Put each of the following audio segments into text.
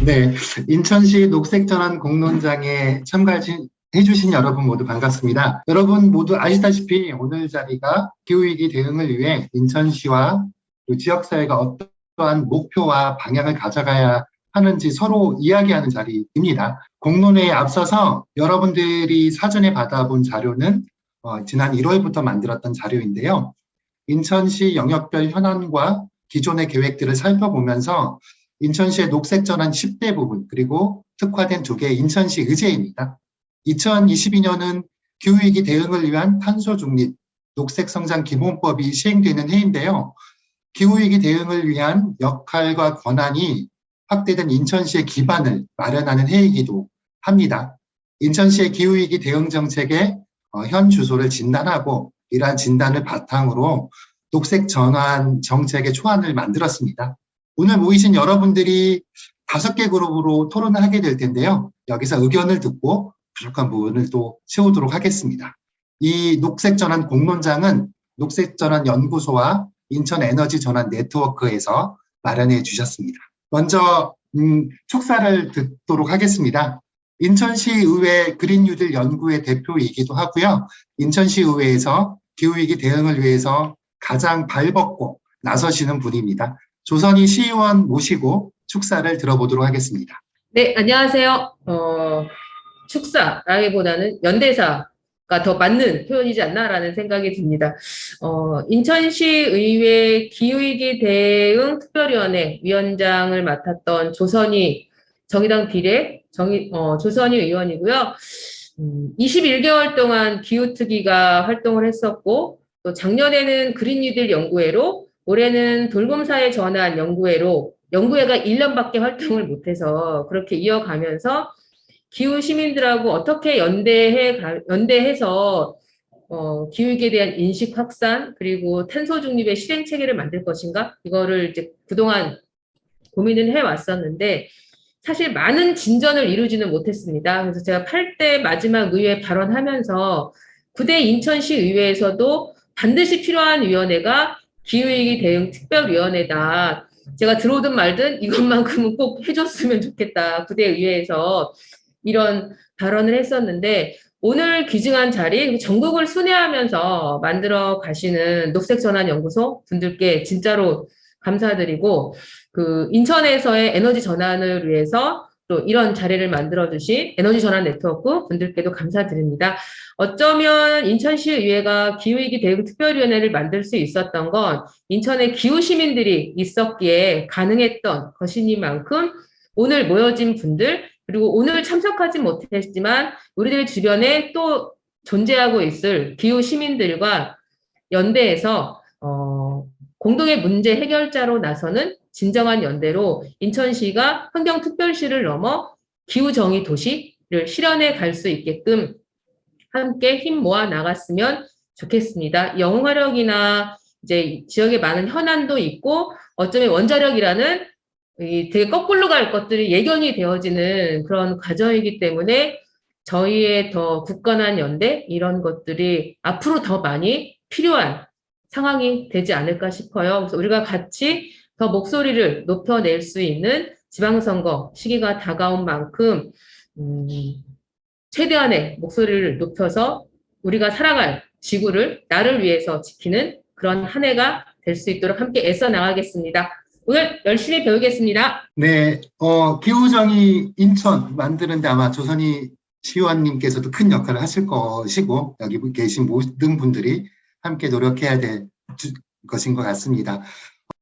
네, 인천시 녹색전환 공론장에 참가해주신 여러분 모두 반갑습니다. 여러분 모두 아시다시피 오늘 자리가 기후위기 대응을 위해 인천시와 또 지역사회가 어떠한 목표와 방향을 가져가야 하는지 서로 이야기하는 자리입니다. 공론회에 앞서서 여러분들이 사전에 받아본 자료는 지난 1월부터 만들었던 자료인데요. 인천시 영역별 현안과 기존의 계획들을 살펴보면서 인천시의 녹색전환 10대 부분 그리고 특화된 2개의 인천시 의제입니다. 2022년은 기후위기 대응을 위한 탄소중립, 녹색성장 기본법이 시행되는 해인데요. 기후위기 대응을 위한 역할과 권한이 확대된 인천시의 기반을 마련하는 해이기도 합니다. 인천시의 기후위기 대응 정책의 현 주소를 진단하고 이러한 진단을 바탕으로 녹색전환 정책의 초안을 만들었습니다. 오늘 모이신 여러분들이 5개 그룹으로 토론을 하게 될 텐데요. 여기서 의견을 듣고 부족한 부분을 또 채우도록 하겠습니다. 이 녹색전환 공론장은 녹색전환연구소와 인천에너지전환 네트워크에서 마련해 주셨습니다. 먼저 축사를 듣도록 하겠습니다. 인천시의회 그린뉴딜 연구회 대표이기도 하고요. 인천시의회에서 기후위기 대응을 위해서 가장 발벗고 나서시는 분입니다. 조선희 시의원 모시고 축사를 들어보도록 하겠습니다. 네, 안녕하세요. 축사라기보다는 연대사가 더 맞는 표현이지 않나라는 생각이 듭니다. 인천시의회 기후위기 대응 특별위원회 위원장을 맡았던 조선희 정의당 비례 조선희 의원이고요. 21개월 동안 기후특위가 활동을 했었고 또 작년에는 그린뉴딜 연구회로 올해는 돌봄사회 전환 연구회가 1년밖에 활동을 못해서 그렇게 이어가면서 기후 시민들하고 어떻게 연대해서 기후위기에 대한 인식 확산 그리고 탄소 중립의 실행 체계를 만들 것인가 이거를 이제 그동안 고민을 해왔었는데 사실 많은 진전을 이루지는 못했습니다. 그래서 제가 8대 마지막 의회 발언하면서 9대 인천시 의회에서도 반드시 필요한 위원회가 기후위기 대응 특별위원회다. 제가 들어오든 말든 이것만큼은 꼭 해줬으면 좋겠다. 9대 의회에서 이런 발언을 했었는데 오늘 귀중한 자리 전국을 순회하면서 만들어 가시는 녹색전환연구소 분들께 진짜로 감사드리고 그 인천에서의 에너지 전환을 위해서 또 이런 자리를 만들어주신 에너지 전환 네트워크 분들께도 감사드립니다. 어쩌면 인천시의회가 기후위기 대응 특별위원회를 만들 수 있었던 건 인천에 기후 시민들이 있었기에 가능했던 것이니만큼 오늘 모여진 분들 그리고 오늘 참석하지 못했지만 우리들 주변에 또 존재하고 있을 기후 시민들과 연대해서 공동의 문제 해결자로 나서는 진정한 연대로 인천시가 환경특별시를 넘어 기후정의 도시를 실현해 갈 수 있게끔 함께 힘 모아 나갔으면 좋겠습니다. 영화력이나 이제 지역에 많은 현안도 있고 어쩌면 원자력이라는 되게 거꾸로 갈 것들이 예견이 되어지는 그런 과정이기 때문에 저희의 더 굳건한 연대 이런 것들이 앞으로 더 많이 필요한 상황이 되지 않을까 싶어요. 그래서 우리가 같이 더 목소리를 높여낼 수 있는 지방선거 시기가 다가온 만큼 최대한의 목소리를 높여서 우리가 살아갈 지구를 나를 위해서 지키는 그런 한 해가 될 수 있도록 함께 애써 나가겠습니다. 오늘 열심히 배우겠습니다. 네, 기후정의 인천 만드는데 아마 조선희 시의원님께서도 큰 역할을 하실 것이고 여기 계신 모든 분들이 함께 노력해야 될 것인 것 같습니다.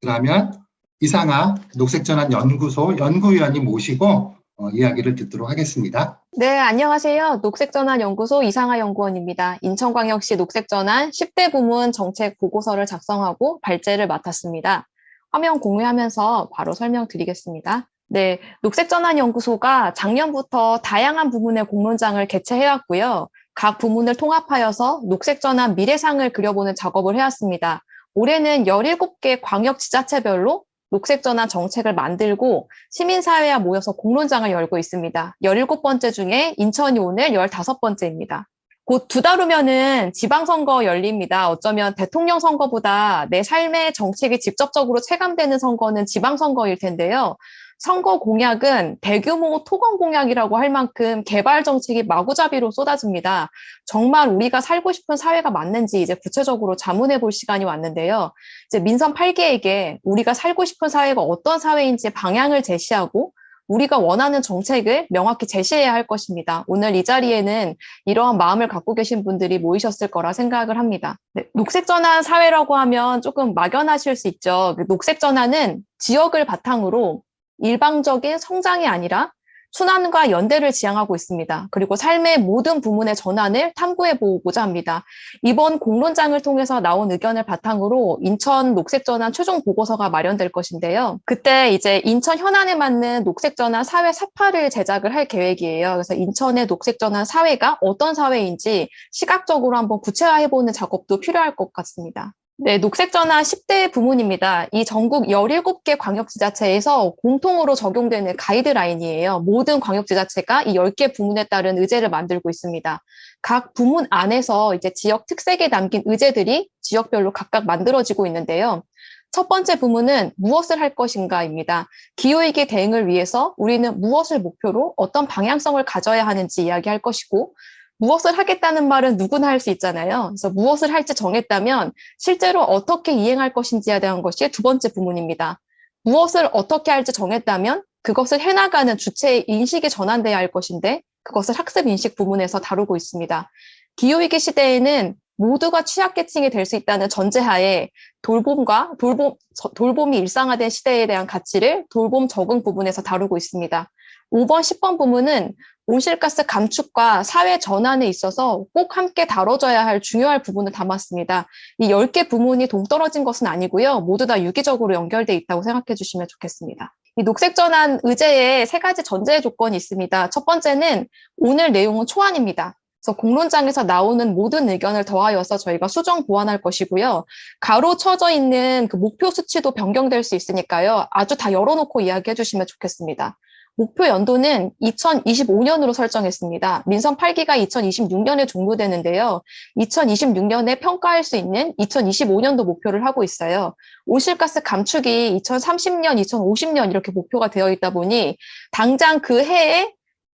그러면 이상하 녹색전환연구소 연구위원님 모시고 이야기를 듣도록 하겠습니다. 네, 안녕하세요. 녹색전환연구소 이상하 연구원입니다. 인천광역시 녹색전환 10대 부문 정책 보고서를 작성하고 발제를 맡았습니다. 화면 공유하면서 바로 설명드리겠습니다. 네, 녹색전환연구소가 작년부터 다양한 부문의 공론장을 개최해왔고요. 각 부문을 통합하여서 녹색전환 미래상을 그려보는 작업을 해왔습니다. 올해는 17개 광역 지자체별로 녹색전환 정책을 만들고 시민사회와 모여서 공론장을 열고 있습니다. 17번째 중에 인천이 오늘 15번째입니다. 곧 2달 후면은 지방선거 열립니다. 어쩌면 대통령 선거보다 내 삶의 정책이 직접적으로 체감되는 선거는 지방선거일 텐데요. 선거 공약은 대규모 토건 공약이라고 할 만큼 개발 정책이 마구잡이로 쏟아집니다. 정말 우리가 살고 싶은 사회가 맞는지 이제 구체적으로 자문해 볼 시간이 왔는데요. 이제 민선 8개에게 우리가 살고 싶은 사회가 어떤 사회인지 방향을 제시하고 우리가 원하는 정책을 명확히 제시해야 할 것입니다. 오늘 이 자리에는 이러한 마음을 갖고 계신 분들이 모이셨을 거라 생각을 합니다. 네, 녹색전환 사회라고 하면 조금 막연하실 수 있죠. 녹색전환은 지역을 바탕으로 일방적인 성장이 아니라 순환과 연대를 지향하고 있습니다. 그리고 삶의 모든 부문의 전환을 탐구해 보고자 합니다. 이번 공론장을 통해서 나온 의견을 바탕으로 인천 녹색전환 최종 보고서가 마련될 것인데요. 그때 이제 인천 현안에 맞는 녹색전환 사회 사파를 제작을 할 계획이에요. 그래서 인천의 녹색전환 사회가 어떤 사회인지 시각적으로 한번 구체화해보는 작업도 필요할 것 같습니다. 네, 녹색전환 10대 부문입니다. 이 전국 17개 광역지자체에서 공통으로 적용되는 가이드라인이에요. 모든 광역지자체가 이 10개 부문에 따른 의제를 만들고 있습니다. 각 부문 안에서 이제 지역 특색에 담긴 의제들이 지역별로 각각 만들어지고 있는데요. 첫 번째 부문은 무엇을 할 것인가입니다. 기후위기 대응을 위해서 우리는 무엇을 목표로 어떤 방향성을 가져야 하는지 이야기할 것이고, 무엇을 하겠다는 말은 누구나 할 수 있잖아요. 그래서 무엇을 할지 정했다면 실제로 어떻게 이행할 것인지에 대한 것이 두 번째 부문입니다. 무엇을 어떻게 할지 정했다면 그것을 해나가는 주체의 인식이 전환돼야 할 것인데 그것을 학습 인식 부문에서 다루고 있습니다. 기후위기 시대에는 모두가 취약계층이 될 수 있다는 전제하에 돌봄이 일상화된 시대에 대한 가치를 돌봄 적응 부분에서 다루고 있습니다. 5번, 10번 부문은 온실가스 감축과 사회 전환에 있어서 꼭 함께 다뤄져야 할 중요한 부분을 담았습니다. 이 10개 부문이 동떨어진 것은 아니고요. 모두 다 유기적으로 연결돼 있다고 생각해 주시면 좋겠습니다. 이 녹색전환 의제에 세 가지 전제 조건이 있습니다. 첫 번째는 오늘 내용은 초안입니다. 그래서 공론장에서 나오는 모든 의견을 더하여서 저희가 수정 보완할 것이고요. 가로쳐져 있는 그 목표 수치도 변경될 수 있으니까요. 아주 다 열어놓고 이야기해 주시면 좋겠습니다. 목표 연도는 2025년으로 설정했습니다. 민선 8기가 2026년에 종료되는데요. 2026년에 평가할 수 있는 2025년도 목표를 하고 있어요. 온실가스 감축이 2030년, 2050년 이렇게 목표가 되어 있다 보니 당장 그 해에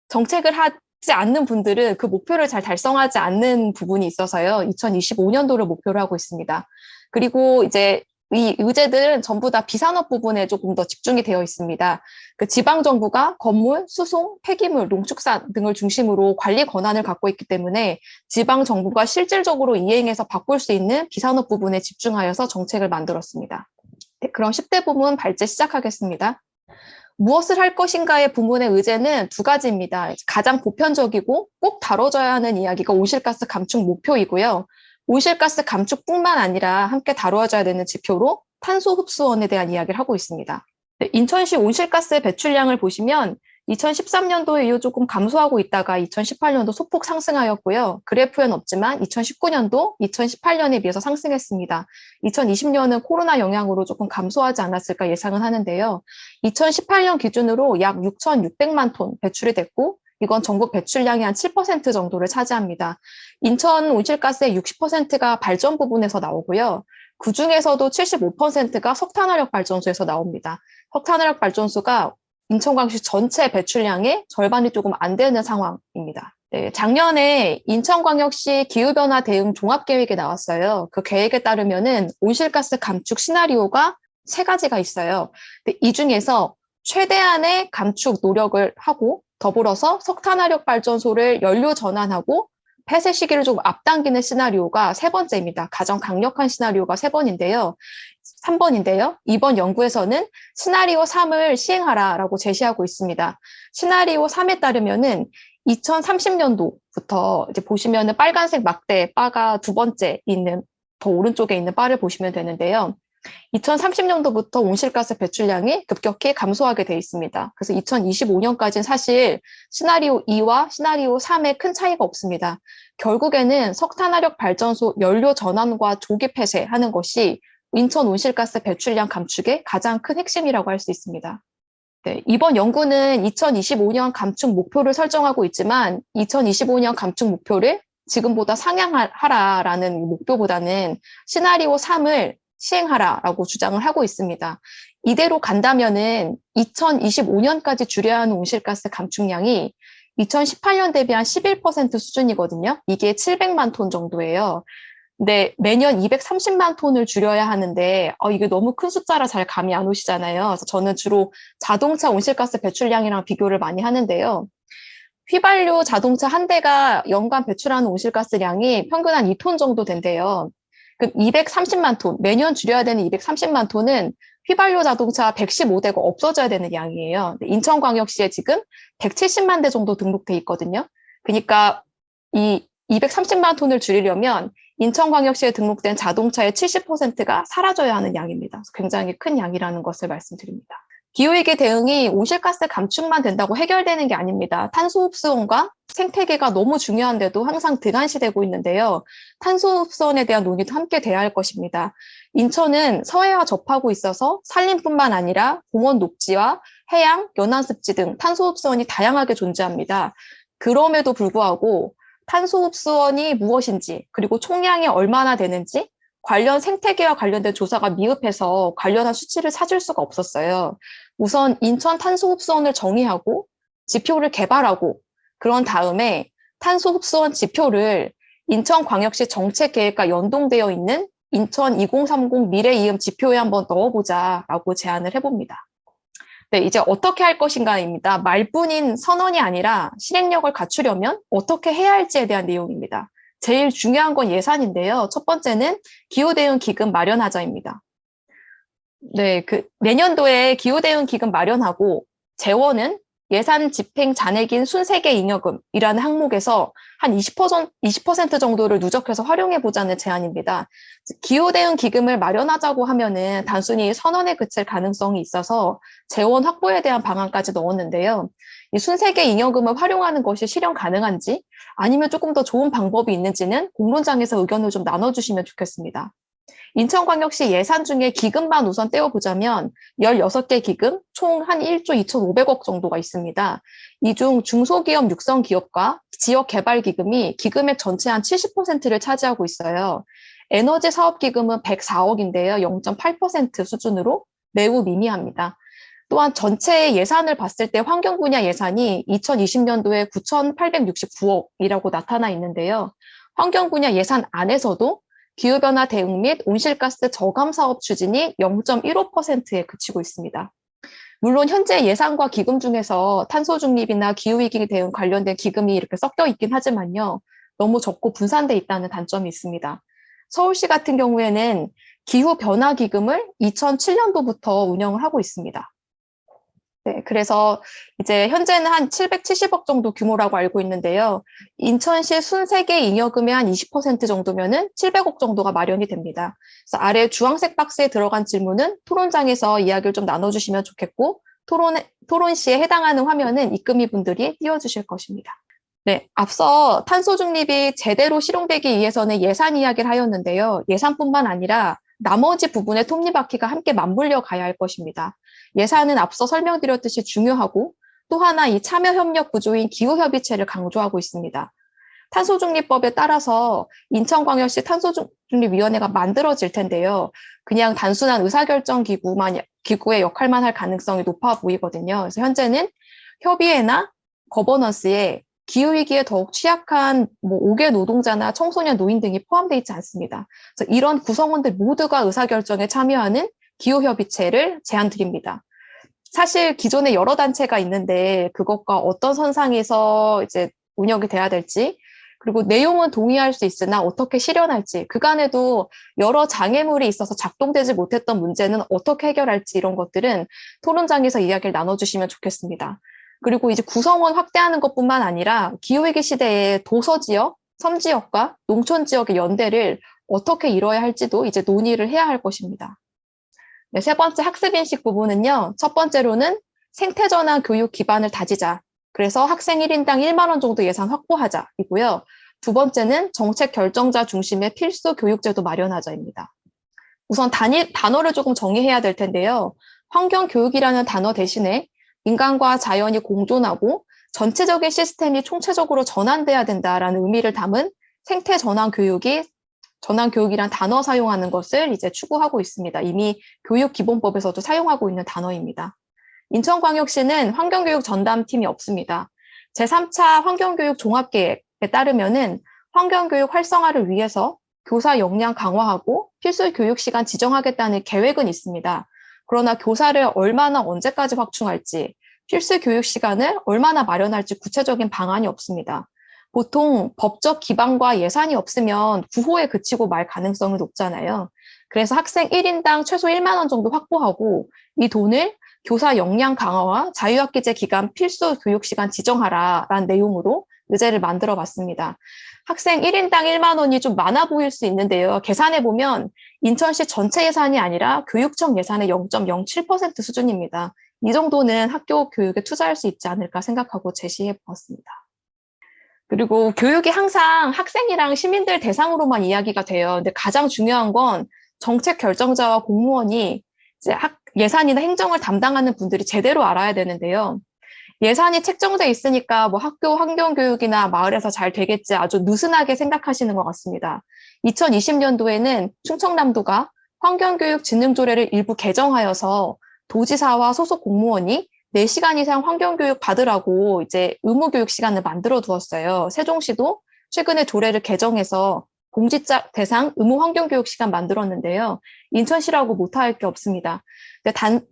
정책을 하지 않는 분들은 그 목표를 잘 달성하지 않는 부분이 있어서요. 2025년도를 목표로 하고 있습니다. 그리고 이제 이 의제들은 전부 다 비산업 부분에 조금 더 집중이 되어 있습니다. 그 지방정부가 건물, 수송, 폐기물, 농축산 등을 중심으로 관리 권한을 갖고 있기 때문에 지방정부가 실질적으로 이행해서 바꿀 수 있는 비산업 부분에 집중하여서 정책을 만들었습니다. 네, 그럼 10대 부문 발제 시작하겠습니다. 무엇을 할 것인가의 부문의 의제는 두 가지입니다. 가장 보편적이고 꼭 다뤄져야 하는 이야기가 온실가스 감축 목표이고요. 온실가스 감축뿐만 아니라 함께 다루어져야 되는 지표로 탄소 흡수원에 대한 이야기를 하고 있습니다. 네, 인천시 온실가스 배출량을 보시면 2013년도에 이후 조금 감소하고 있다가 2018년도 소폭 상승하였고요. 그래프엔 없지만 2019년도, 2018년에 비해서 상승했습니다. 2020년은 코로나 영향으로 조금 감소하지 않았을까 예상은 하는데요. 2018년 기준으로 약 6,600만 톤 배출이 됐고 이건 전국 배출량의 한 7% 정도를 차지합니다. 인천 온실가스의 60%가 발전 부분에서 나오고요. 그중에서도 75%가 석탄화력 발전소에서 나옵니다. 석탄화력 발전소가 인천광역시 전체 배출량의 절반이 조금 안 되는 상황입니다. 네, 작년에 인천광역시 기후변화 대응 종합계획이 나왔어요. 그 계획에 따르면은 온실가스 감축 시나리오가 세 가지가 있어요. 근데 이 중에서 최대한의 감축 노력을 하고 더불어서 석탄화력 발전소를 연료 전환하고 폐쇄 시기를 좀 앞당기는 시나리오가 세 번째입니다. 가장 강력한 시나리오가 3번인데요. 이번 연구에서는 시나리오 3을 시행하라라고 제시하고 있습니다. 시나리오 3에 따르면은 2030년도부터 이제 보시면은 빨간색 막대 바가 두 번째 있는 더 오른쪽에 있는 바를 보시면 되는데요. 2030년도부터 온실가스 배출량이 급격히 감소하게 돼 있습니다. 그래서 2025년까지는 사실 시나리오 2와 시나리오 3에 큰 차이가 없습니다. 결국에는 석탄화력 발전소 연료 전환과 조기 폐쇄하는 것이 인천 온실가스 배출량 감축의 가장 큰 핵심이라고 할 수 있습니다. 네, 이번 연구는 2025년 감축 목표를 설정하고 있지만 2025년 감축 목표를 지금보다 상향하라라는 목표보다는 시나리오 3을 시행하라라고 주장을 하고 있습니다. 이대로 간다면은 2025년까지 줄여야 하는 온실가스 감축량이 2018년 대비 한 11% 수준이거든요. 이게 700만 톤 정도예요. 근데 매년 230만 톤을 줄여야 하는데 이게 너무 큰 숫자라 잘 감이 안 오시잖아요. 그래서 저는 주로 자동차 온실가스 배출량이랑 비교를 많이 하는데요. 휘발유 자동차 한 대가 연간 배출하는 온실가스량이 평균 한 2톤 정도 된대요. 그럼 230만 톤, 매년 줄여야 되는 230만 톤은 휘발유 자동차 115대가 없어져야 되는 양이에요. 인천광역시에 지금 170만 대 정도 등록돼 있거든요. 그러니까 이 230만 톤을 줄이려면 인천광역시에 등록된 자동차의 70%가 사라져야 하는 양입니다. 굉장히 큰 양이라는 것을 말씀드립니다. 기후위기 대응이 온실가스 감축만 된다고 해결되는 게 아닙니다. 탄소 흡수원과 생태계가 너무 중요한데도 항상 등한시되고 있는데요. 탄소 흡수원에 대한 논의도 함께 돼야 할 것입니다. 인천은 서해와 접하고 있어서 산림뿐만 아니라 공원 녹지와 해양, 연안습지 등 탄소 흡수원이 다양하게 존재합니다. 그럼에도 불구하고 탄소 흡수원이 무엇인지, 그리고 총량이 얼마나 되는지 관련 생태계와 관련된 조사가 미흡해서 관련한 수치를 찾을 수가 없었어요. 우선 인천 탄소 흡수원을 정의하고 지표를 개발하고 그런 다음에 탄소 흡수원 지표를 인천광역시 정책계획과 연동되어 있는 인천 2030 미래이음 지표에 한번 넣어보자라고 제안을 해봅니다. 네, 이제 어떻게 할 것인가입니다. 말뿐인 선언이 아니라 실행력을 갖추려면 어떻게 해야 할지에 대한 내용입니다. 제일 중요한 건 예산인데요. 첫 번째는 기후대응기금 마련하자입니다. 네, 내년도에 기후대응기금 마련하고 재원은 예산 집행 잔액인 순세계 잉여금이라는 항목에서 한 20% 정도를 누적해서 활용해보자는 제안입니다. 기후대응기금을 마련하자고 하면은 단순히 선언에 그칠 가능성이 있어서 재원 확보에 대한 방안까지 넣었는데요. 이 순세계 잉여금을 활용하는 것이 실현 가능한지 아니면 조금 더 좋은 방법이 있는지는 공론장에서 의견을 좀 나눠주시면 좋겠습니다. 인천광역시 예산 중에 기금만 우선 떼어보자면 16개 기금, 총 한 1조 2,500억 정도가 있습니다. 이 중 중소기업 육성기업과 지역개발기금이 기금액 전체 한 70%를 차지하고 있어요. 에너지사업기금은 104억인데요. 0.8% 수준으로 매우 미미합니다. 또한 전체 예산을 봤을 때 환경 분야 예산이 2020년도에 9,869억이라고 나타나 있는데요. 환경 분야 예산 안에서도 기후변화 대응 및 온실가스 저감 사업 추진이 0.15%에 그치고 있습니다. 물론 현재 예산과 기금 중에서 탄소 중립이나 기후위기 대응 관련된 기금이 이렇게 섞여 있긴 하지만요. 너무 적고 분산돼 있다는 단점이 있습니다. 서울시 같은 경우에는 기후변화기금을 2007년도부터 운영을 하고 있습니다. 네, 그래서 이제 현재는 한 770억 정도 규모라고 알고 있는데요. 인천시 순세계 잉여금의 한 20% 정도면은 700억 정도가 마련이 됩니다. 그래서 아래 주황색 박스에 들어간 질문은 토론장에서 이야기를 좀 나눠주시면 좋겠고, 토론 시에 해당하는 화면은 입금이 분들이 띄워주실 것입니다. 네, 앞서 탄소 중립이 제대로 실용되기 위해서는 예산 이야기를 하였는데요. 예산뿐만 아니라 나머지 부분의 톱니바퀴가 함께 맞물려 가야 할 것입니다. 예산은 앞서 설명드렸듯이 중요하고 또 하나 이 참여협력 구조인 기후협의체를 강조하고 있습니다. 탄소중립법에 따라서 인천광역시 탄소중립위원회가 만들어질 텐데요. 그냥 단순한 의사결정 기구의 역할만 할 가능성이 높아 보이거든요. 그래서 현재는 협의회나 거버넌스에 기후위기에 더욱 취약한 5개 노동자나 청소년, 노인 등이 포함되어 있지 않습니다. 그래서 이런 구성원들 모두가 의사결정에 참여하는 기후협의체를 제안드립니다. 사실 기존에 여러 단체가 있는데 그것과 어떤 선상에서 이제 운영이 돼야 될지, 그리고 내용은 동의할 수 있으나 어떻게 실현할지, 그간에도 여러 장애물이 있어서 작동되지 못했던 문제는 어떻게 해결할지 이런 것들은 토론장에서 이야기를 나눠주시면 좋겠습니다. 그리고 이제 구성원 확대하는 것뿐만 아니라 기후위기 시대에 도서지역, 섬지역과 농촌지역의 연대를 어떻게 이뤄야 할지도 이제 논의를 해야 할 것입니다. 네, 세 번째 학습인식 부분은요. 첫 번째로는 생태전환 교육 기반을 다지자. 그래서 학생 1인당 1만 원 정도 예산 확보하자이고요. 두 번째는 정책 결정자 중심의 필수 교육제도 마련하자입니다. 우선 단어를 조금 정의해야 될 텐데요. 환경교육이라는 단어 대신에 인간과 자연이 공존하고 전체적인 시스템이 총체적으로 전환돼야 된다라는 의미를 담은 생태전환 교육이 전환교육이란 단어 사용하는 것을 이제 추구하고 있습니다. 이미 교육기본법에서도 사용하고 있는 단어입니다. 인천광역시는 환경교육 전담팀이 없습니다. 제3차 환경교육 종합계획에 따르면은 환경교육 활성화를 위해서 교사 역량 강화하고 필수 교육시간 지정하겠다는 계획은 있습니다. 그러나 교사를 얼마나 언제까지 확충할지, 필수 교육시간을 얼마나 마련할지 구체적인 방안이 없습니다. 보통 법적 기반과 예산이 없으면 구호에 그치고 말 가능성이 높잖아요. 그래서 학생 1인당 최소 1만 원 정도 확보하고 이 돈을 교사 역량 강화와 자유학기제 기간 필수 교육시간 지정하라라는 내용으로 의제를 만들어 봤습니다. 학생 1인당 1만 원이 좀 많아 보일 수 있는데요. 계산해 보면 인천시 전체 예산이 아니라 교육청 예산의 0.07% 수준입니다. 이 정도는 학교 교육에 투자할 수 있지 않을까 생각하고 제시해 보았습니다. 그리고 교육이 항상 학생이랑 시민들 대상으로만 이야기가 돼요. 근데 가장 중요한 건 정책 결정자와 공무원이 이제 예산이나 행정을 담당하는 분들이 제대로 알아야 되는데요. 예산이 책정돼 있으니까 뭐 학교 환경교육이나 마을에서 잘 되겠지 아주 느슨하게 생각하시는 것 같습니다. 2020년도에는 충청남도가 환경교육진흥조례를 일부 개정하여서 도지사와 소속 공무원이 4시간 이상 환경교육 받으라고 이제 의무교육 시간을 만들어 두었어요. 세종시도 최근에 조례를 개정해서 공직자 대상 의무 환경교육 시간 만들었는데요. 인천시라고 못할 게 없습니다.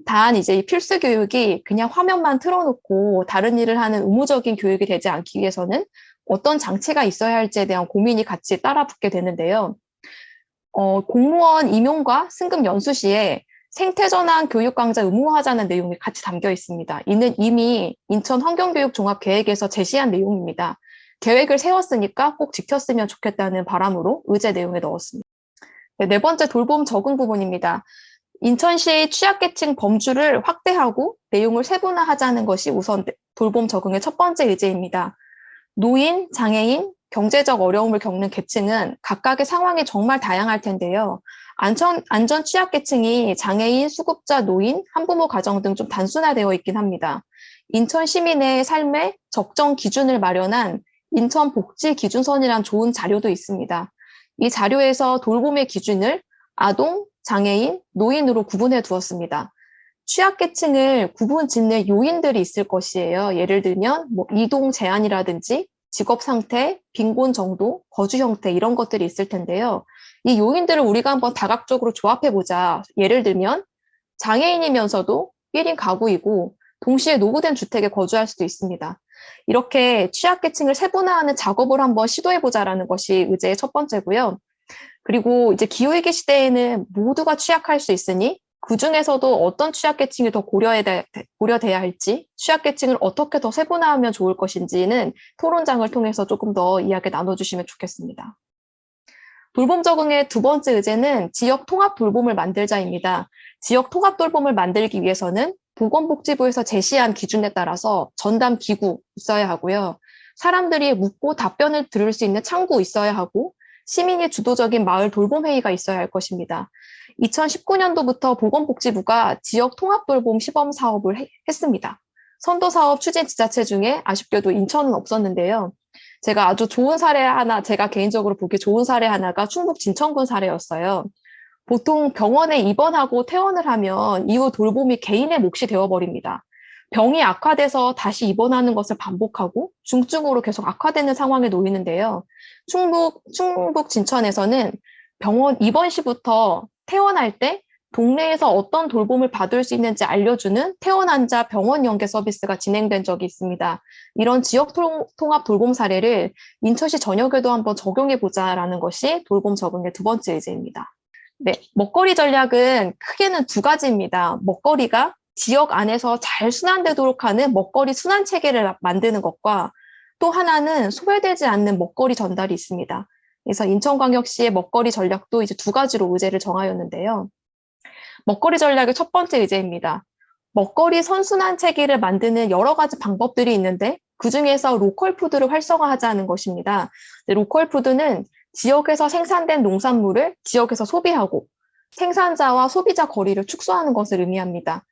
단 이제 이 필수 교육이 그냥 화면만 틀어놓고 다른 일을 하는 의무적인 교육이 되지 않기 위해서는 어떤 장치가 있어야 할지에 대한 고민이 같이 따라붙게 되는데요. 공무원 임용과 승급 연수 시에 생태전환 교육강좌 의무화하자는 내용이 같이 담겨 있습니다. 이는 이미 인천 환경교육 종합계획에서 제시한 내용입니다. 계획을 세웠으니까 꼭 지켰으면 좋겠다는 바람으로 의제 내용에 넣었습니다. 네 번째 돌봄 적응 부분입니다. 인천시 취약계층 범주를 확대하고 내용을 세분화하자는 것이 우선 돌봄 적응의 첫 번째 의제입니다. 노인, 장애인, 경제적 어려움을 겪는 계층은 각각의 상황이 정말 다양할 텐데요. 안전 취약계층이 장애인, 수급자, 노인, 한부모 가정 등 좀 단순화되어 있긴 합니다. 인천 시민의 삶에 적정 기준을 마련한 인천 복지 기준선이란 좋은 자료도 있습니다. 이 자료에서 돌봄의 기준을 아동, 장애인, 노인으로 구분해 두었습니다. 취약계층을 구분 짓는 요인들이 있을 것이에요. 예를 들면 이동 제한이라든지 직업 상태, 빈곤 정도, 거주 형태 이런 것들이 있을 텐데요. 이 요인들을 우리가 한번 다각적으로 조합해 보자. 예를 들면 장애인이면서도 1인 가구이고 동시에 노후된 주택에 거주할 수도 있습니다. 이렇게 취약계층을 세분화하는 작업을 한번 시도해 보자라는 것이 의제의 첫 번째고요. 그리고 이제 기후위기 시대에는 모두가 취약할 수 있으니 그중에서도 어떤 취약계층이 더 고려돼야 할지, 취약계층을 어떻게 더 세분화하면 좋을 것인지는 토론장을 통해서 조금 더 이야기 나눠주시면 좋겠습니다. 돌봄 적응의 두 번째 의제는 지역 통합 돌봄을 만들자입니다. 지역 통합 돌봄을 만들기 위해서는 보건복지부에서 제시한 기준에 따라서 전담 기구 있어야 하고요. 사람들이 묻고 답변을 들을 수 있는 창구 있어야 하고 시민이 주도적인 마을 돌봄회의가 있어야 할 것입니다. 2019년도부터 보건복지부가 지역 통합돌봄 시범 사업을 했습니다. 선도사업 추진 지자체 중에 아쉽게도 인천은 없었는데요. 제가 아주 좋은 사례 하나, 제가 개인적으로 보기 좋은 사례 하나가 충북 진천군 사례였어요. 보통 병원에 입원하고 퇴원을 하면 이후 돌봄이 개인의 몫이 되어버립니다. 병이 악화돼서 다시 입원하는 것을 반복하고 중증으로 계속 악화되는 상황에 놓이는데요. 충북 진천에서는 병원 입원 시부터 퇴원할 때 동네에서 어떤 돌봄을 받을 수 있는지 알려주는 퇴원 환자 병원 연계 서비스가 진행된 적이 있습니다. 이런 지역 통합 돌봄 사례를 인천시 전역에도 한번 적용해보자라는 것이 돌봄 적응의 두 번째 의제입니다. 네, 먹거리 전략은 크게는 두 가지입니다. 먹거리가 지역 안에서 잘 순환되도록 하는 먹거리 순환 체계를 만드는 것과 또 하나는 소외되지 않는 먹거리 전달이 있습니다. 그래서 인천광역시의 먹거리 전략도 이제 두 가지로 의제를 정하였는데요. 먹거리 전략의 첫 번째 의제입니다. 먹거리 선순환 체계를 만드는 여러 가지 방법들이 있는데 그중에서 로컬 푸드를 활성화하자는 것입니다. 로컬 푸드는 지역에서 생산된 농산물을 지역에서 소비하고 생산자와 소비자 거리를 축소하는 것을 의미합니다.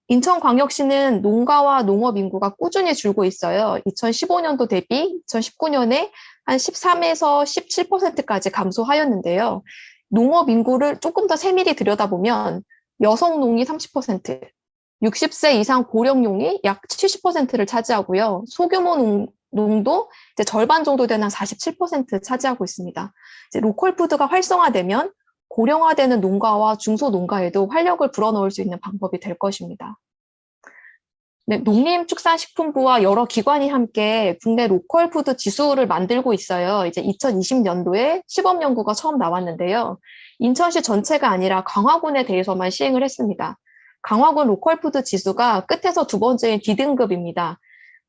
인천광역시는 농가와 농업 인구가 꾸준히 줄고 있어요. 2015년도 대비 2019년에 한 13에서 17%까지 감소하였는데요. 농업 인구를 조금 더 세밀히 들여다보면 여성 농이 30%, 60세 이상 고령용이 약 70%를 차지하고요. 소규모 농도 이제 절반 정도 되는 47% 차지하고 있습니다. 이제 로컬 푸드가 활성화되면 고령화되는 농가와 중소농가에도 활력을 불어넣을 수 있는 방법이 될 것입니다. 네, 농림축산식품부와 여러 기관이 함께 국내 로컬 푸드 지수를 만들고 있어요. 이제 2020년도에 시범 연구가 처음 나왔는데요. 인천시 전체가 아니라 강화군에 대해서만 시행을 했습니다. 강화군 로컬 푸드 지수가 끝에서 두 번째인 D등급입니다.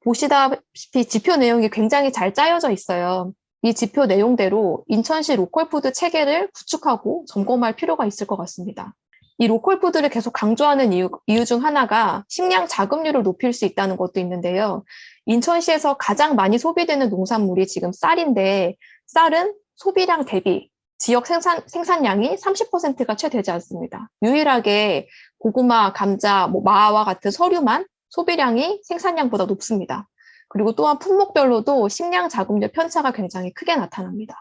보시다시피 지표 내용이 굉장히 잘 짜여져 있어요. 이 지표 내용대로 인천시 로컬 푸드 체계를 구축하고 점검할 필요가 있을 것 같습니다. 이 로컬 푸드를 계속 강조하는 이유 중 하나가 식량 자급률을 높일 수 있다는 것도 있는데요. 인천시에서 가장 많이 소비되는 농산물이 지금 쌀인데 쌀은 소비량 대비 지역 생산량이 30%가 채 되지 않습니다. 유일하게 고구마, 감자, 마와 같은 서류만 소비량이 생산량보다 높습니다. 그리고 또한 품목별로도 식량 자급률 편차가 굉장히 크게 나타납니다.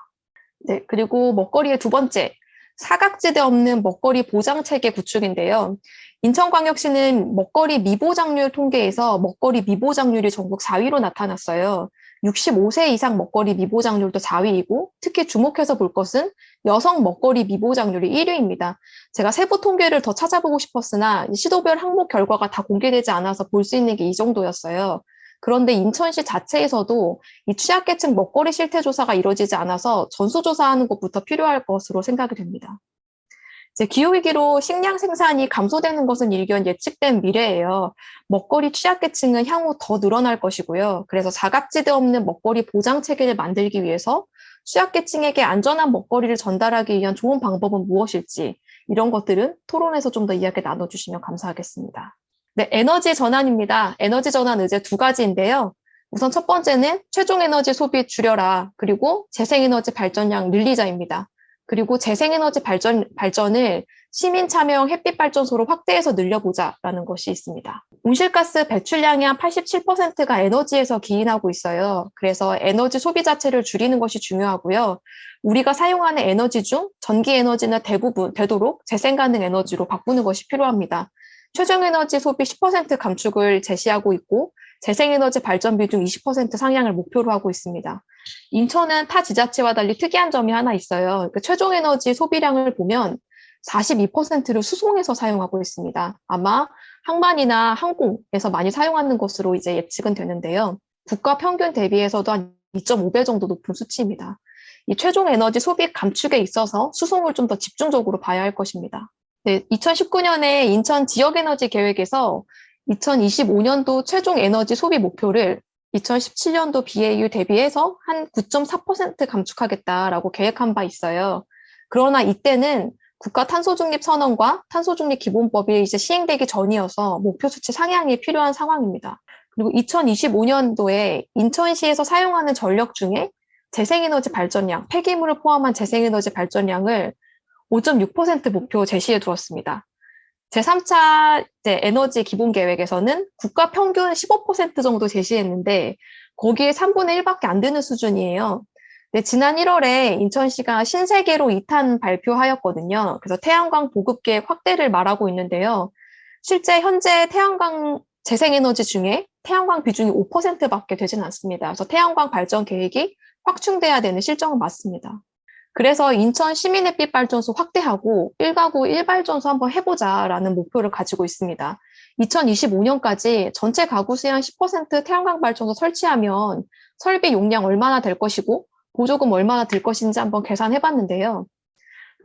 네, 그리고 먹거리의 두 번째, 사각지대 없는 먹거리 보장 체계 구축인데요. 인천광역시는 먹거리 미보장률 통계에서 먹거리 미보장률이 전국 4위로 나타났어요. 65세 이상 먹거리 미보장률도 4위이고 특히 주목해서 볼 것은 여성 먹거리 미보장률이 1위입니다. 제가 세부 통계를 더 찾아보고 싶었으나 시도별 항목 결과가 다 공개되지 않아서 볼 수 있는 게 이 정도였어요. 그런데 인천시 자체에서도 이 취약계층 먹거리 실태 조사가 이루어지지 않아서 전수조사하는 것부터 필요할 것으로 생각이 됩니다. 이제 기후위기로 식량 생산이 감소되는 것은 일견 예측된 미래예요. 먹거리 취약계층은 향후 더 늘어날 것이고요. 그래서 사각지대 없는 먹거리 보장 체계를 만들기 위해서 취약계층에게 안전한 먹거리를 전달하기 위한 좋은 방법은 무엇일지 이런 것들은 토론에서 좀 더 이야기 나눠주시면 감사하겠습니다. 네, 에너지 전환입니다. 에너지 전환 의제 두 가지인데요. 우선 첫 번째는 최종 에너지 소비 줄여라. 그리고 재생에너지 발전량 늘리자입니다. 그리고 재생에너지 발전을 시민 참여형 햇빛 발전소로 확대해서 늘려보자라는 것이 있습니다. 온실가스 배출량의 한 87%가 에너지에서 기인하고 있어요. 그래서 에너지 소비 자체를 줄이는 것이 중요하고요. 우리가 사용하는 에너지 중 전기 에너지는 대부분 되도록 재생 가능 에너지로 바꾸는 것이 필요합니다. 최종 에너지 소비 10% 감축을 제시하고 있고 재생에너지 발전 비중 20% 상향을 목표로 하고 있습니다. 인천은 타 지자체와 달리 특이한 점이 하나 있어요. 그 최종 에너지 소비량을 보면 42%를 수송해서 사용하고 있습니다. 아마 항만이나 항공에서 많이 사용하는 것으로 이제 예측은 되는데요. 국가 평균 대비해서도 한 2.5배 정도 높은 수치입니다. 이 최종 에너지 소비 감축에 있어서 수송을 좀 더 집중적으로 봐야 할 것입니다. 네, 2019년에 인천 지역에너지 계획에서 2025년도 최종 에너지 소비 목표를 2017년도 BAU 대비해서 한 9.4% 감축하겠다라고 계획한 바 있어요. 그러나 이때는 국가 탄소중립 선언과 탄소중립 기본법이 이제 시행되기 전이어서 목표 수치 상향이 필요한 상황입니다. 그리고 2025년도에 인천시에서 사용하는 전력 중에 재생에너지 발전량, 폐기물을 포함한 재생에너지 발전량을 5.6% 목표 제시해 두었습니다. 제3차 에너지 기본계획에서는 국가 평균 15% 정도 제시했는데 거기에 3분의 1밖에 안 되는 수준이에요. 네, 지난 1월에 인천시가 신세계로 2탄 발표하였거든요. 그래서 태양광 보급 계획 확대를 말하고 있는데요. 실제 현재 태양광 재생에너지 중에 태양광 비중이 5%밖에 되지는 않습니다. 그래서 태양광 발전 계획이 확충돼야 되는 실정은 맞습니다. 그래서 인천 시민햇빛 발전소 확대하고 1가구 1발전소 한번 해보자라는 목표를 가지고 있습니다. 2025년까지 전체 가구 수의 한 10% 태양광 발전소 설치하면 설비 용량 얼마나 될 것이고 보조금 얼마나 들 것인지 한번 계산해봤는데요.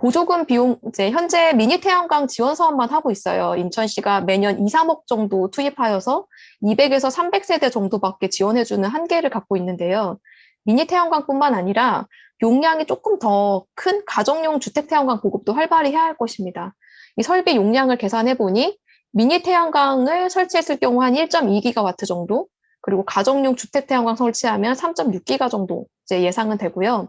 보조금 비용, 이제 현재 미니 태양광 지원 사업만 하고 있어요. 인천시가 매년 2, 3억 정도 투입하여서 200에서 300세대 정도밖에 지원해주는 한계를 갖고 있는데요. 미니 태양광뿐만 아니라 용량이 조금 더 큰 가정용 주택 태양광 보급도 활발히 해야 할 것입니다. 이 설비 용량을 계산해보니 미니 태양광을 설치했을 경우 한 1.2기가와트 정도, 그리고 가정용 주택 태양광 설치하면 3.6기가 정도 이제 예상은 되고요.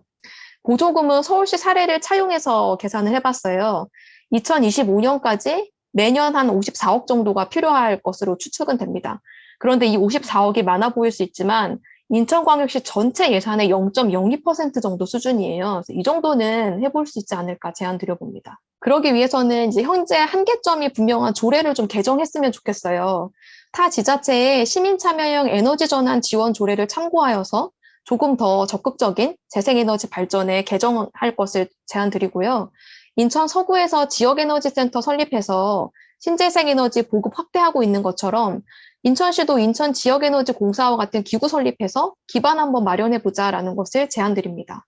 보조금은 서울시 사례를 차용해서 계산을 해봤어요. 2025년까지 매년 한 54억 정도가 필요할 것으로 추측은 됩니다. 그런데 이 54억이 많아 보일 수 있지만 인천광역시 전체 예산의 0.02% 정도 수준이에요. 그래서 이 정도는 해볼 수 있지 않을까 제안 드려봅니다. 그러기 위해서는 이제 현재 한계점이 분명한 조례를 좀 개정했으면 좋겠어요. 타 지자체의 시민 참여형 에너지 전환 지원 조례를 참고하여서 조금 더 적극적인 재생에너지 발전에 개정할 것을 제안 드리고요. 인천 서구에서 지역에너지센터 설립해서 신재생에너지 보급 확대하고 있는 것처럼 인천시도 인천 지역에너지공사와 같은 기구 설립해서 기반 한번 마련해보자라는 것을 제안드립니다.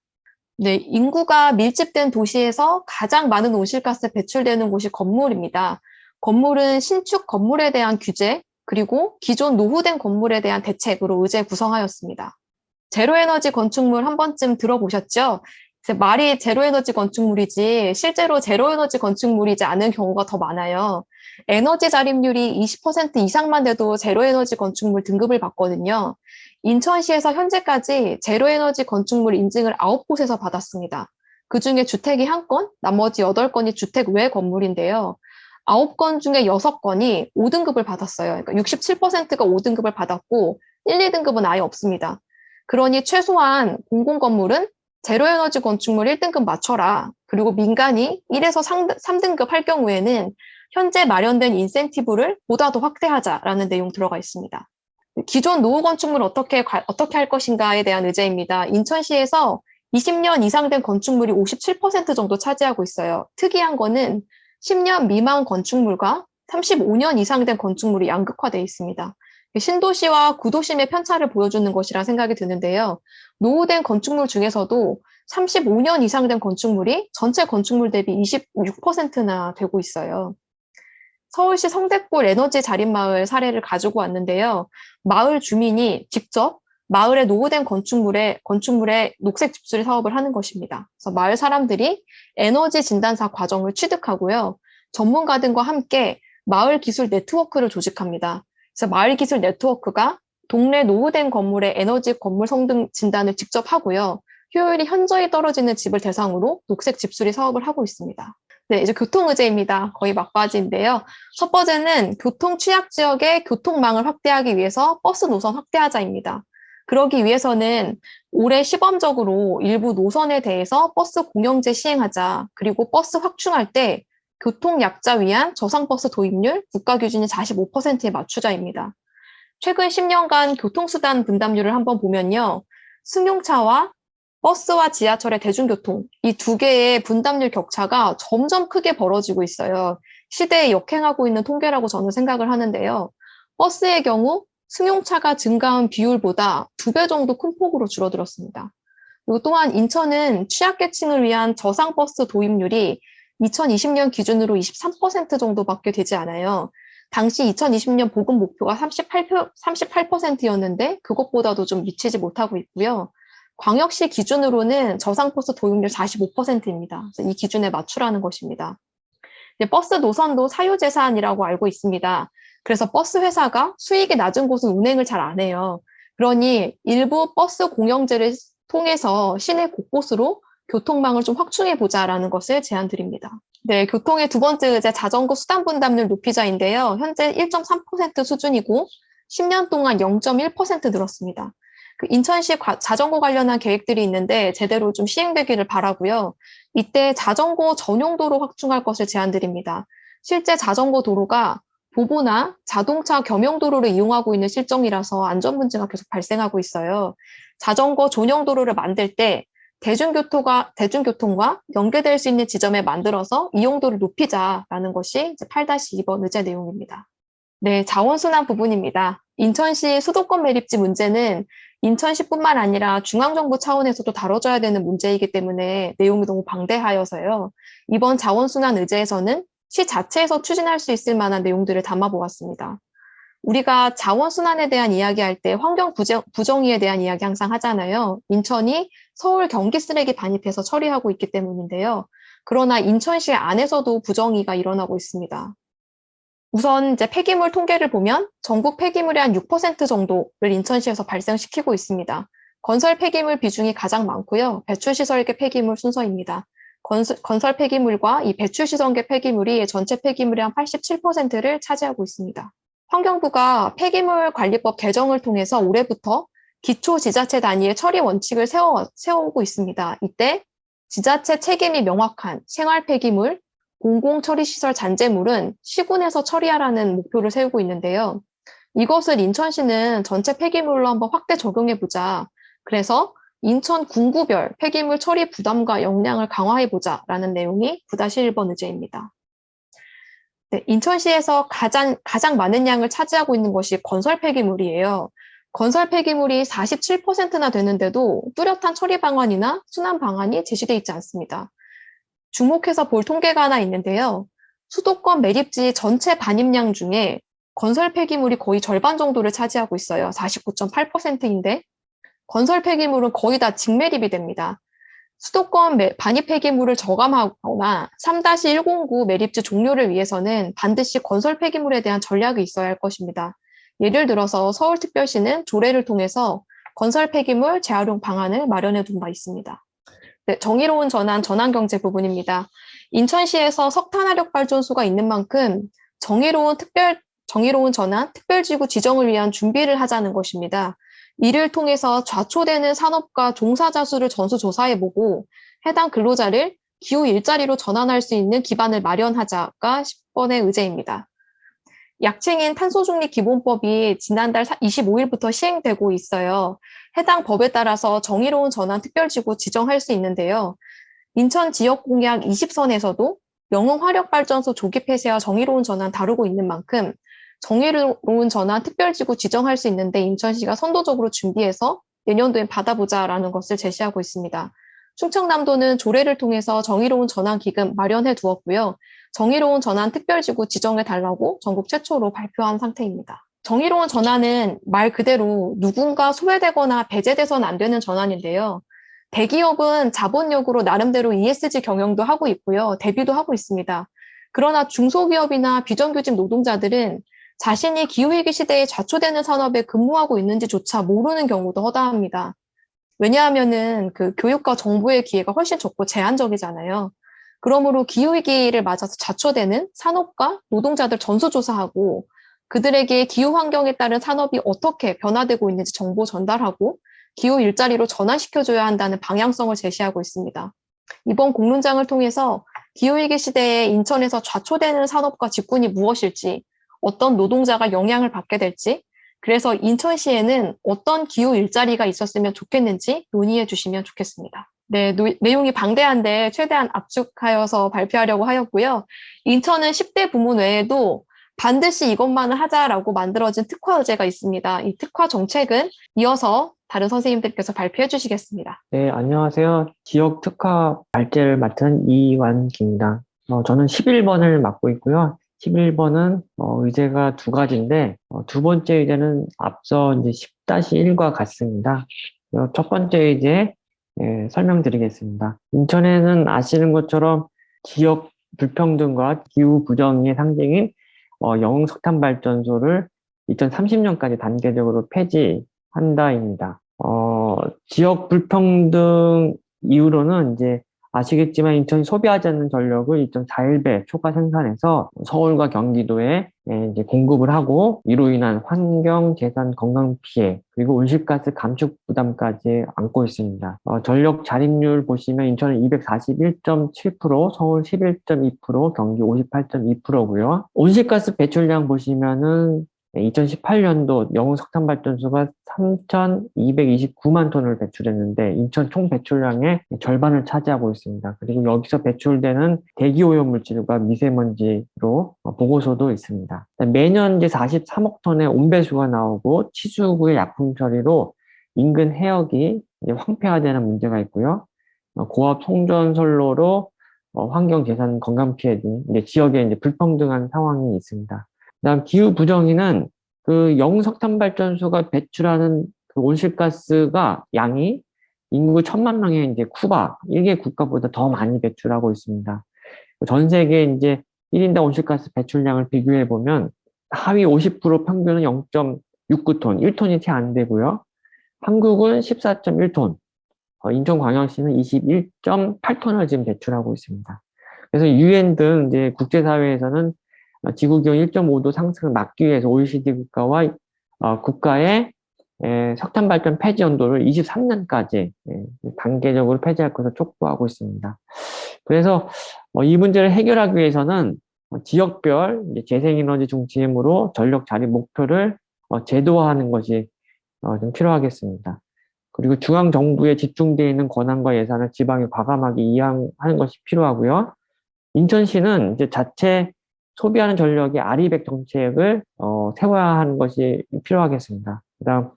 네, 인구가 밀집된 도시에서 가장 많은 온실가스 배출되는 곳이 건물입니다. 건물은 신축 건물에 대한 규제, 그리고 기존 노후된 건물에 대한 대책으로 의제 구성하였습니다. 제로에너지 건축물 한 번쯤 들어보셨죠? 말이 제로에너지 건축물이지 실제로 제로에너지 건축물이지 않은 경우가 더 많아요. 에너지 자립률이 20% 이상만 돼도 제로에너지 건축물 등급을 받거든요. 인천시에서 현재까지 제로에너지 건축물 인증을 9곳에서 받았습니다. 그중에 주택이 1건, 나머지 8건이 주택 외 건물인데요. 9건 중에 6건이 5등급을 받았어요. 그러니까 67%가 5등급을 받았고 1, 2등급은 아예 없습니다. 그러니 최소한 공공건물은 제로에너지 건축물 1등급 맞춰라. 그리고 민간이 1에서 3등급 할 경우에는 현재 마련된 인센티브를 보다 더 확대하자라는 내용 들어가 있습니다. 기존 노후 건축물 어떻게 할 것인가에 대한 의제입니다. 인천시에서 20년 이상 된 건축물이 57% 정도 차지하고 있어요. 특이한 거는 10년 미만 건축물과 35년 이상 된 건축물이 양극화되어 있습니다. 신도시와 구도심의 편차를 보여주는 것이라 생각이 드는데요. 노후된 건축물 중에서도 35년 이상 된 건축물이 전체 건축물 대비 26%나 되고 있어요. 서울시 성대골 에너지 자립마을 사례를 가지고 왔는데요. 마을 주민이 직접 마을의 노후된 건축물에 녹색 집수리 사업을 하는 것입니다. 그래서 마을 사람들이 에너지 진단사 과정을 취득하고요. 전문가들과 함께 마을 기술 네트워크를 조직합니다. 그래서 마을 기술 네트워크가 동네 노후된 건물의 에너지 건물 성능 진단을 직접 하고요. 효율이 현저히 떨어지는 집을 대상으로 녹색 집수리 사업을 하고 있습니다. 네, 이제 교통의제입니다. 거의 막바지인데요. 첫 번째는 교통 취약 지역의 교통망을 확대하기 위해서 버스 노선 확대하자입니다. 그러기 위해서는 올해 시범적으로 일부 노선에 대해서 버스 공영제 시행하자. 그리고 버스 확충할 때 교통 약자 위한 저상버스 도입률 국가 기준이 45%에 맞추자입니다. 최근 10년간 교통수단 분담률을 한번 보면요. 승용차와 버스와 지하철의 대중교통, 이 두 개의 분담률 격차가 점점 크게 벌어지고 있어요. 시대에 역행하고 있는 통계라고 저는 생각을 하는데요. 버스의 경우 승용차가 증가한 비율보다 2배 정도 큰 폭으로 줄어들었습니다. 그리고 또한 인천은 취약계층을 위한 저상버스 도입률이 2020년 기준으로 23% 정도밖에 되지 않아요. 당시 2020년 보급 목표가 38%였는데 그것보다도 좀 미치지 못하고 있고요. 광역시 기준으로는 저상버스 도입률 45%입니다. 그래서 이 기준에 맞추라는 것입니다. 버스 노선도 사유재산이라고 알고 있습니다. 그래서 버스 회사가 수익이 낮은 곳은 운행을 잘 안 해요. 그러니 일부 버스 공영제를 통해서 시내 곳곳으로 교통망을 좀 확충해보자라는 것을 제안드립니다. 네, 교통의 두 번째 의제 자전거 수단 분담률 높이자인데요. 현재 1.3% 수준이고 10년 동안 0.1% 늘었습니다. 인천시 자전거 관련한 계획들이 있는데 제대로 좀 시행되기를 바라고요. 이때 자전거 전용 도로 확충할 것을 제안드립니다. 실제 자전거 도로가 도보나 자동차 겸용 도로를 이용하고 있는 실정이라서 안전 문제가 계속 발생하고 있어요. 자전거 전용 도로를 만들 때 대중교통과 연계될 수 있는 지점에 만들어서 이용도를 높이자라는 것이 8-2번 의제 내용입니다. 네, 자원순환 부분입니다. 인천시 수도권 매립지 문제는 인천시뿐만 아니라 중앙정부 차원에서도 다뤄져야 되는 문제이기 때문에 내용이 너무 방대하여서요. 이번 자원순환 의제에서는 시 자체에서 추진할 수 있을 만한 내용들을 담아보았습니다. 우리가 자원순환에 대한 이야기할 때 환경 부정의에 대한 이야기 항상 하잖아요. 인천이 서울 경기 쓰레기 반입해서 처리하고 있기 때문인데요. 그러나 인천시 안에서도 부정의가 일어나고 있습니다. 우선 이제 폐기물 통계를 보면 전국 폐기물의 한 6% 정도를 인천시에서 발생시키고 있습니다. 건설 폐기물 비중이 가장 많고요. 배출시설계 폐기물 순서입니다. 건설 폐기물과 이 배출시설계 폐기물이 전체 폐기물의 한 87%를 차지하고 있습니다. 환경부가 폐기물 관리법 개정을 통해서 올해부터 기초 지자체 단위의 처리 원칙을 세우고 있습니다. 이때 지자체 책임이 명확한 생활 폐기물, 공공처리시설 잔재물은 시군에서 처리하라는 목표를 세우고 있는데요. 이것을 인천시는 전체 폐기물로 한번 확대 적용해보자. 그래서 인천 군구별 폐기물 처리 부담과 역량을 강화해보자라는 내용이 9-1번 의제입니다. 네, 인천시에서 가장 많은 양을 차지하고 있는 것이 건설 폐기물이에요. 건설 폐기물이 47%나 되는데도 뚜렷한 처리 방안이나 순환 방안이 제시돼 있지 않습니다. 주목해서 볼 통계가 하나 있는데요. 수도권 매립지 전체 반입량 중에 건설 폐기물이 거의 절반 정도를 차지하고 있어요. 49.8%인데 건설 폐기물은 거의 다 직매립이 됩니다. 수도권 반입 폐기물을 저감하거나 3-109 매립지 종료를 위해서는 반드시 건설 폐기물에 대한 전략이 있어야 할 것입니다. 예를 들어서 서울특별시는 조례를 통해서 건설 폐기물 재활용 방안을 마련해 둔 바 있습니다. 네, 정의로운 전환경제 부분입니다. 인천시에서 석탄화력발전소가 있는 만큼 정의로운 전환 특별지구 지정을 위한 준비를 하자는 것입니다. 이를 통해서 좌초되는 산업과 종사자 수를 전수조사해보고 해당 근로자를 기후 일자리로 전환할 수 있는 기반을 마련하자가 10번의 의제입니다. 약칭인 탄소중립기본법이 지난달 25일부터 시행되고 있어요. 해당 법에 따라서 정의로운 전환 특별지구 지정할 수 있는데요. 인천 지역공약 20선에서도 영흥화력발전소 조기 폐쇄와 정의로운 전환 다루고 있는 만큼 정의로운 전환 특별지구 지정할 수 있는데 인천시가 선도적으로 준비해서 내년도엔 받아보자라는 것을 제시하고 있습니다. 충청남도는 조례를 통해서 정의로운 전환 기금 마련해 두었고요. 정의로운 전환 특별지구 지정해 달라고 전국 최초로 발표한 상태입니다. 정의로운 전환은 말 그대로 누군가 소외되거나 배제돼서는 안 되는 전환인데요. 대기업은 자본력으로 나름대로 ESG 경영도 하고 있고요. 대비도 하고 있습니다. 그러나 중소기업이나 비정규직 노동자들은 자신이 기후위기 시대에 좌초되는 산업에 근무하고 있는지조차 모르는 경우도 허다합니다. 왜냐하면은 그 교육과 정보의 기회가 훨씬 적고 제한적이잖아요. 그러므로 기후위기를 맞아서 좌초되는 산업과 노동자들 전수조사하고 그들에게 기후 환경에 따른 산업이 어떻게 변화되고 있는지 정보 전달하고 기후 일자리로 전환시켜줘야 한다는 방향성을 제시하고 있습니다. 이번 공론장을 통해서 기후위기 시대에 인천에서 좌초되는 산업과 직군이 무엇일지, 어떤 노동자가 영향을 받게 될지, 그래서 인천시에는 어떤 기후 일자리가 있었으면 좋겠는지 논의해 주시면 좋겠습니다. 네, 내용이 방대한데 최대한 압축하여서 발표하려고 하였고요. 인천은 10대 부문 외에도 반드시 이것만을 하자라고 만들어진 특화 의제가 있습니다. 이 특화 정책은 이어서 다른 선생님들께서 발표해 주시겠습니다. 네, 안녕하세요. 지역 특화 발제를 맡은 이완기입니다. 저는 11번을 맡고 있고요. 11번은 의제가 두 가지인데 두 번째 의제는 앞서 이제 10-1과 같습니다. 첫 번째 의제 설명드리겠습니다. 인천에는 아시는 것처럼 지역 불평등과 기후 부정의 상징인 영흥석탄발전소를 2030년까지 단계적으로 폐지한다입니다. 지역 불평등 이후로는 이제 아시겠지만 인천이 소비하지 않는 전력을 2.41배 초과 생산해서 서울과 경기도에 이제 공급을 하고 이로 인한 환경, 재산, 건강 피해 그리고 온실가스 감축 부담까지 안고 있습니다. 전력 자립률 보시면 인천은 241.7%, 서울 11.2%, 경기 58.2%고요. 온실가스 배출량 보시면은 2018년도 영흥석탄발전소가 3,229만 톤을 배출했는데 인천 총 배출량의 절반을 차지하고 있습니다. 그리고 여기서 배출되는 대기오염물질과 미세먼지로 보고서도 있습니다. 매년 이제 43억 톤의 온배수가 나오고 치수구의 약품 처리로 인근 해역이 이제 황폐화되는 문제가 있고요. 고압 송전선로로 환경, 재산, 건강 피해 등 이제 지역에 이제 불평등한 상황이 있습니다. 그다음 기후 부정의는 그 영흥석탄발전소가 배출하는 그 온실가스가 양이 인구 1,000만 명의 이제 쿠바 1개 국가보다 더 많이 배출하고 있습니다. 전 세계 이제 1인당 온실가스 배출량을 비교해 보면 하위 50% 평균은 0.69톤, 1톤이 채 안 되고요. 한국은 14.1톤, 인천광역시는 21.8톤을 지금 배출하고 있습니다. 그래서 UN 등 이제 국제사회에서는 지구기온 1.5도 상승을 막기 위해서 OECD 국가와 국가의 석탄 발전 폐지 연도를 23년까지 단계적으로 폐지할 것을 촉구하고 있습니다. 그래서 이 문제를 해결하기 위해서는 지역별 재생에너지 중심으로 전력 자립 목표를 제도화하는 것이 좀 필요하겠습니다. 그리고 중앙 정부에 집중되어 있는 권한과 예산을 지방에 과감하게 이양하는 것이 필요하고요. 인천시는 이제 자체 소비하는 전력의 아리백 정책을 세워야 하는 것이 필요하겠습니다. 그다음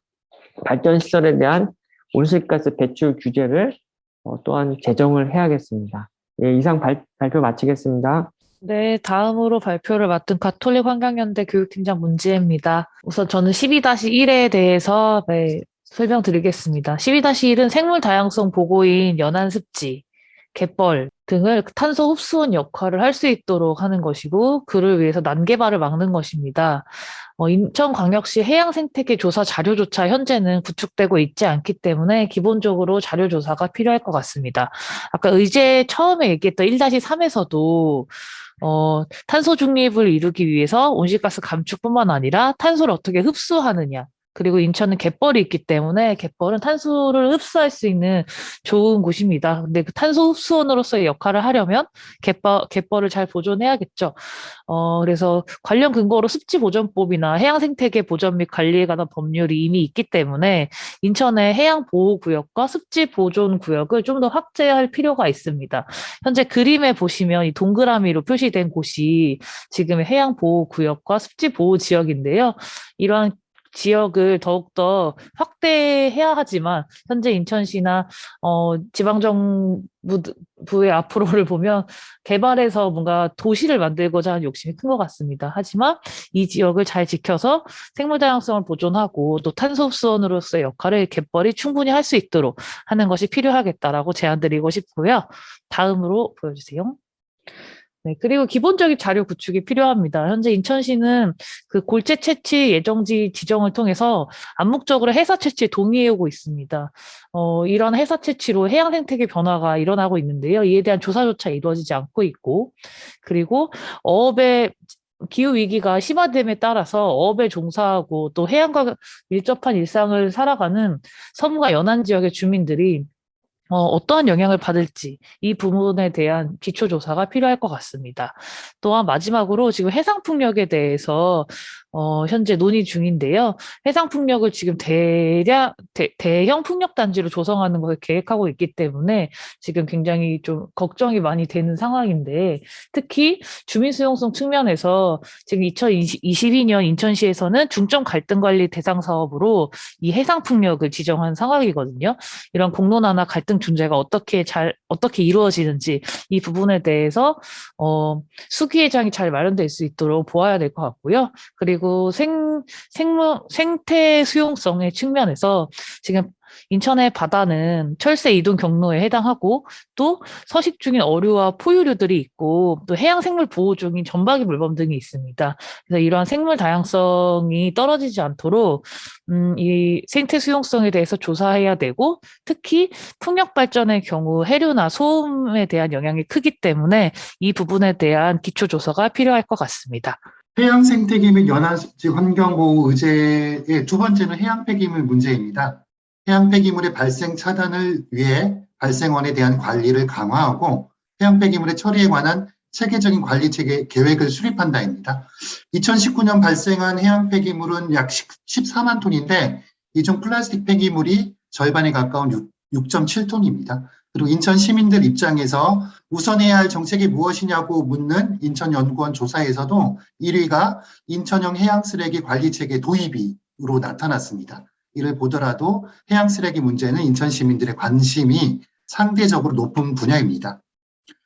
발전 시설에 대한 온실가스 배출 규제를 또한 제정을 해야겠습니다. 예, 이상 발표 마치겠습니다. 네, 다음으로 발표를 맡은 가톨릭 환경연대 교육팀장 문지혜입니다. 우선 저는 12-1에 대해서 설명드리겠습니다. 12-1은 생물 다양성 보고인 연안 습지, 갯벌 등을 탄소 흡수원 역할을 할 수 있도록 하는 것이고, 그를 위해서 난개발을 막는 것입니다. 인천광역시 해양생태계 조사 자료조차 현재는 구축되고 있지 않기 때문에 기본적으로 자료조사가 필요할 것 같습니다. 아까 의제 처음에 얘기했던 1-3에서도 탄소 중립을 이루기 위해서 온실가스 감축뿐만 아니라 탄소를 어떻게 흡수하느냐, 그리고 인천은 갯벌이 있기 때문에 갯벌은 탄소를 흡수할 수 있는 좋은 곳입니다. 근데 그 탄소 흡수원으로서의 역할을 하려면 갯벌을 잘 보존해야겠죠. 그래서 관련 근거로 습지보전법이나 해양생태계 보전 및 관리에 관한 법률이 이미 있기 때문에 인천의 해양보호구역과 습지보존구역을 좀 더 확대할 필요가 있습니다. 현재 그림에 보시면 이 동그라미로 표시된 곳이 지금의 해양보호구역과 습지보호지역인데요. 이러한 지역을 더욱더 확대해야 하지만 현재 인천시나 지방정부의 앞으로를 보면 개발해서 뭔가 도시를 만들고자 하는 욕심이 큰 것 같습니다. 하지만 이 지역을 잘 지켜서 생물다양성을 보존하고 또 탄소 흡수원으로서의 역할을 갯벌이 충분히 할 수 있도록 하는 것이 필요하겠다라고 제안드리고 싶고요. 다음으로 보여주세요. 네, 그리고 기본적인 자료 구축이 필요합니다. 현재 인천시는 그 골재 채취 예정지 지정을 통해서 암묵적으로 해사 채취에 동의해오고 있습니다. 이런 해사 채취로 해양 생태계 변화가 일어나고 있는데요. 이에 대한 조사조차 이루어지지 않고 있고, 그리고 어업의 기후 위기가 심화됨에 따라서 어업에 종사하고 또 해양과 밀접한 일상을 살아가는 섬과 연안 지역의 주민들이 어떠한 영향을 받을지 이 부분에 대한 기초조사가 필요할 것 같습니다. 또한 마지막으로 지금 해상풍력에 대해서 현재 논의 중인데요. 해상풍력을 지금 대형 풍력단지로 조성하는 것을 계획하고 있기 때문에 지금 굉장히 좀 걱정이 많이 되는 상황인데, 특히 주민수용성 측면에서 지금 2022년 인천시에서는 중점 갈등관리 대상 사업으로 이 해상풍력을 지정한 상황이거든요. 이런 공론화나 갈등 중재가 어떻게 이루어지는지 이 부분에 대해서 수기회장이 잘 마련될 수 있도록 보아야 될 것 같고요. 그리고 생태 수용성의 측면에서 지금 인천의 바다는 철새 이동 경로에 해당하고 또 서식 중인 어류와 포유류들이 있고 또 해양생물 보호 중인 점박이 물범 등이 있습니다. 그래서 이러한 생물 다양성이 떨어지지 않도록 이 생태 수용성에 대해서 조사해야 되고, 특히 풍력 발전의 경우 해류나 소음에 대한 영향이 크기 때문에 이 부분에 대한 기초 조사가 필요할 것 같습니다. 해양 생태계 및 연안습지 환경보호 의제의 두 번째는 해양 폐기물 문제입니다. 해양 폐기물의 발생 차단을 위해 발생원에 대한 관리를 강화하고 해양 폐기물의 처리에 관한 체계적인 관리 계획을 수립한다입니다. 2019년 발생한 해양 폐기물은 약 14만 톤인데 이 중 플라스틱 폐기물이 절반에 가까운 6.7톤입니다. 그리고 인천 시민들 입장에서 우선해야 할 정책이 무엇이냐고 묻는 인천연구원 조사에서도 1위가 인천형 해양쓰레기 관리체계 도입으로 나타났습니다. 이를 보더라도 해양쓰레기 문제는 인천 시민들의 관심이 상대적으로 높은 분야입니다.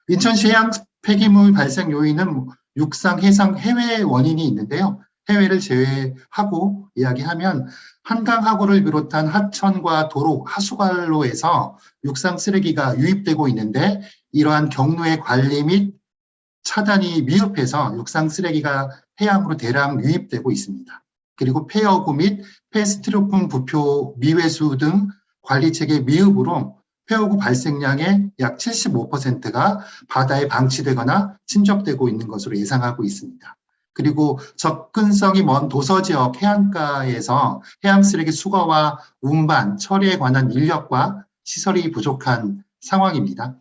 인천시 해양 폐기물 발생 요인은 육상, 해상, 해외 원인이 있는데요. 해외를 제외하고 이야기하면 한강 하구를 비롯한 하천과 도로, 하수관로에서 육상 쓰레기가 유입되고 있는데 이러한 경로의 관리 및 차단이 미흡해서 육상 쓰레기가 해양으로 대량 유입되고 있습니다. 그리고 폐여구 및 폐스티로폼 부표 미회수 등 관리체계 미흡으로 폐여구 발생량의 약 75%가 바다에 방치되거나 침적되고 있는 것으로 예상하고 있습니다. 그리고 접근성이 먼 도서지역 해안가에서 해양 쓰레기 수거와 운반, 처리에 관한 인력과 시설이 부족한 상황입니다.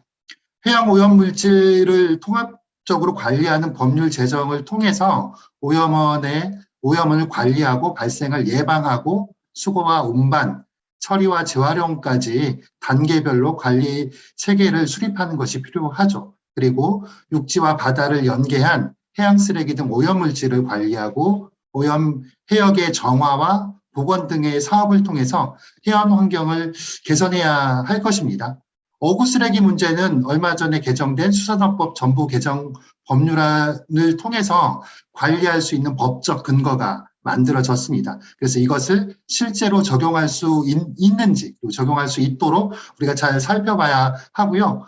해양 오염물질을 통합적으로 관리하는 법률 제정을 통해서 오염원을 관리하고 발생을 예방하고 수거와 운반, 처리와 재활용까지 단계별로 관리 체계를 수립하는 것이 필요하죠. 그리고 육지와 바다를 연계한 해양 쓰레기 등 오염물질을 관리하고 오염 해역의 정화와 복원 등의 사업을 통해서 해안 환경을 개선해야 할 것입니다. 어구 쓰레기 문제는 얼마 전에 개정된 수산업법 전부 개정 법률안을 통해서 관리할 수 있는 법적 근거가 만들어졌습니다. 그래서 이것을 실제로 적용할 수 있는지, 적용할 수 있도록 우리가 잘 살펴봐야 하고요.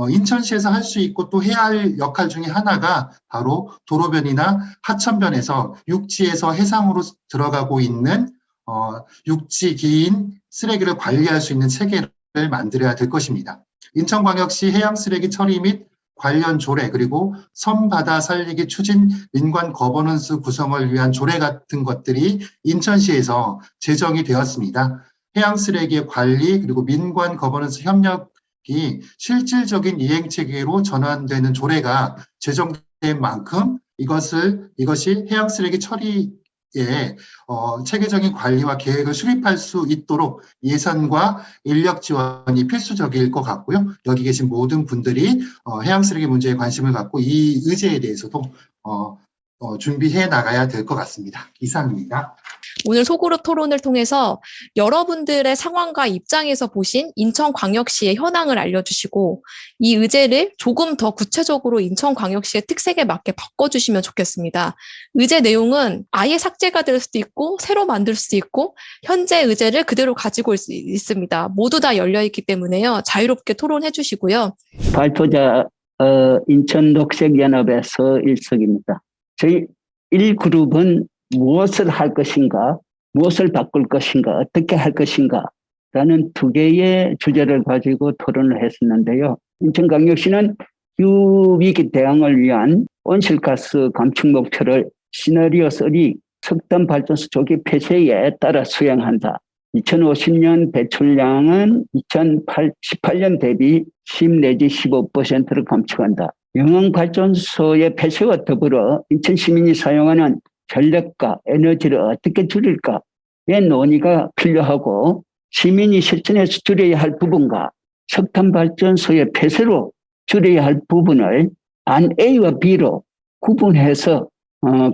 인천시에서 할 수 있고 또 해야 할 역할 중에 하나가 바로 도로변이나 하천변에서 육지에서 해상으로 들어가고 있는 육지 기인 쓰레기를 관리할 수 있는 체계를 만들어야 될 것입니다. 인천광역시 해양쓰레기 처리 및 관련 조례, 그리고 섬바다 살리기 추진 민관 거버넌스 구성을 위한 조례 같은 것들이 인천시에서 제정이 되었습니다. 해양쓰레기의 관리, 그리고 민관 거버넌스 협력이 실질적인 이행체계로 전환되는 조례가 제정된 만큼 이것이 해양쓰레기 처리에 체계적인 관리와 계획을 수립할 수 있도록 예산과 인력 지원이 필수적일 것 같고요. 여기 계신 모든 분들이 해양쓰레기 문제에 관심을 갖고 이 의제에 대해서도 준비해 나가야 될 것 같습니다. 이상입니다. 오늘 소그룹 토론을 통해서 여러분들의 상황과 입장에서 보신 인천광역시의 현황을 알려주시고 이 의제를 조금 더 구체적으로 인천광역시의 특색에 맞게 바꿔주시면 좋겠습니다. 의제 내용은 아예 삭제가 될 수도 있고 새로 만들 수도 있고 현재 의제를 그대로 가지고 있습니다. 모두 다 열려있기 때문에요. 자유롭게 토론해 주시고요. 발표자 인천녹색연합에서 일석입니다. 저희 1그룹은 무엇을 할 것인가, 무엇을 바꿀 것인가, 어떻게 할 것인가 라는 두 개의 주제를 가지고 토론을 했었는데요. 인천광역시는 기후위기 대응을 위한 온실가스 감축 목표를 시나리오 3 석탄발전소 조기 폐쇄에 따라 수행한다. 2050년 배출량은 2018년 대비 10 내지 15%를 감축한다. 영항발전소의 폐쇄와 더불어 인천 시민이 사용하는 전력과 에너지를 어떻게 줄일까의 논의가 필요하고 시민이 실천해서 줄여야 할 부분과 석탄발전소의 폐쇄로 줄여야 할 부분을 안 A와 B로 구분해서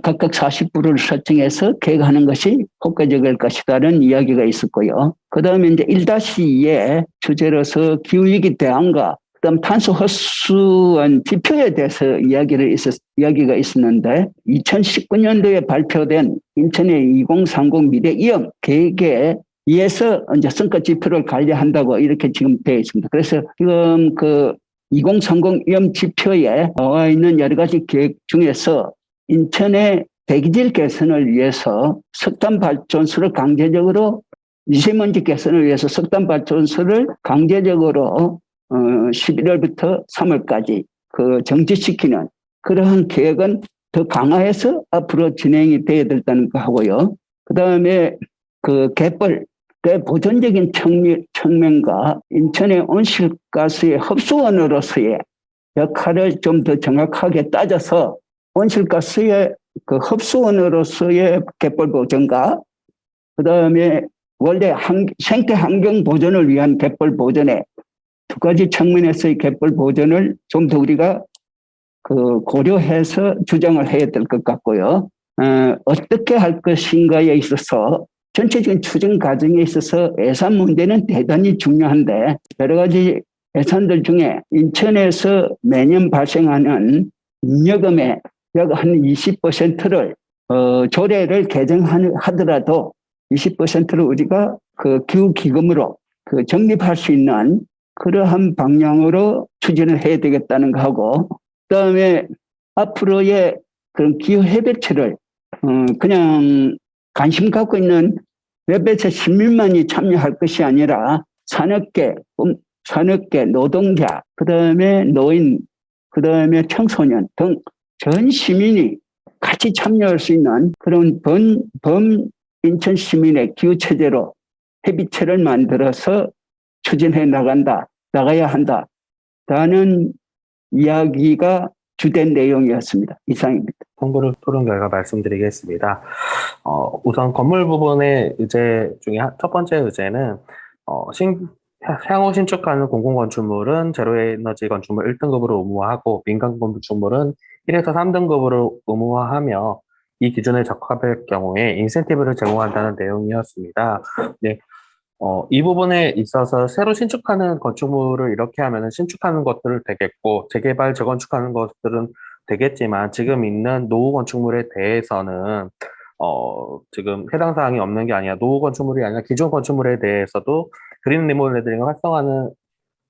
각각 40%를 설정해서 계획하는 것이 효과적일 것이라는 이야기가 있었고요. 그 다음에 이제 1-2의 주제로서 기후위기 대응과 그다음 탄소 흡수원 지표에 대해서 이야기가 있었는데 2019년도에 발표된 인천의 2030 미래 이염 계획에 의해서 이제 성과 지표를 관리한다고 이렇게 지금 되어 있습니다. 그래서 지금 그 2030 이염 지표에 나와 있는 여러 가지 계획 중에서 인천의 대기질 개선을 위해서 석탄발전소를 강제적으로 미세먼지 개선을 위해서 석탄발전소를 강제적으로 11월부터 3월까지 정지시키는 그러한 계획은 더 강화해서 앞으로 진행이 되어야 된다는 거 하고요. 그 다음에 갯벌 보존적인 측면과 인천의 온실가스의 흡수원으로서의 역할을 좀 더 정확하게 따져서 온실가스의 흡수원으로서의 갯벌 보존과 그 다음에 원래 생태 환경 보존을 위한 갯벌 보존에 두 가지 측면에서의 갯벌 보존을 좀 더 우리가 고려해서 주장을 해야 될 것 같고요. 어떻게 할 것인가에 있어서 전체적인 추진 과정에 있어서 예산 문제는 대단히 중요한데 여러 가지 예산들 중에 인천에서 매년 발생하는 잉여금의 약 한 20%를 조례를 개정하더라도 20%를 우리가 기후기금으로 적립할 수 있는 그러한 방향으로 추진을 해야 되겠다는 거 하고 그다음에 앞으로의 그런 기후해배치를 그냥 관심 갖고 있는 몇몇의 시민만이 참여할 것이 아니라 산업계, 노동자, 그다음에 노인, 그다음에 청소년 등 전 시민이 같이 참여할 수 있는 그런 인천 시민의 기후체제로 협의체를 만들어서 추진해 나가야 한다라는 이야기가 주된 내용이었습니다. 이상입니다. 홍보를 토론 결과 말씀드리겠습니다. 우선 건물 부분의 의제 중에 첫 번째 의제는 향후 신축하는 공공건축물은 제로에너지 건축물 1등급으로 의무화하고 민간 건축물은 1에서 3등급으로 의무화하며 이 기준에 적합할 경우에 인센티브를 제공한다는 내용이었습니다. 네, 이 부분에 있어서 새로 신축하는 건축물을 이렇게 하면은 신축하는 것들을 되겠고 재개발, 재건축하는 것들은 되겠지만 지금 있는 노후 건축물에 대해서는 지금 해당 사항이 없는 게 아니라 노후 건축물이 아니라 기존 건축물에 대해서도 그린 리모델링을 활성화하는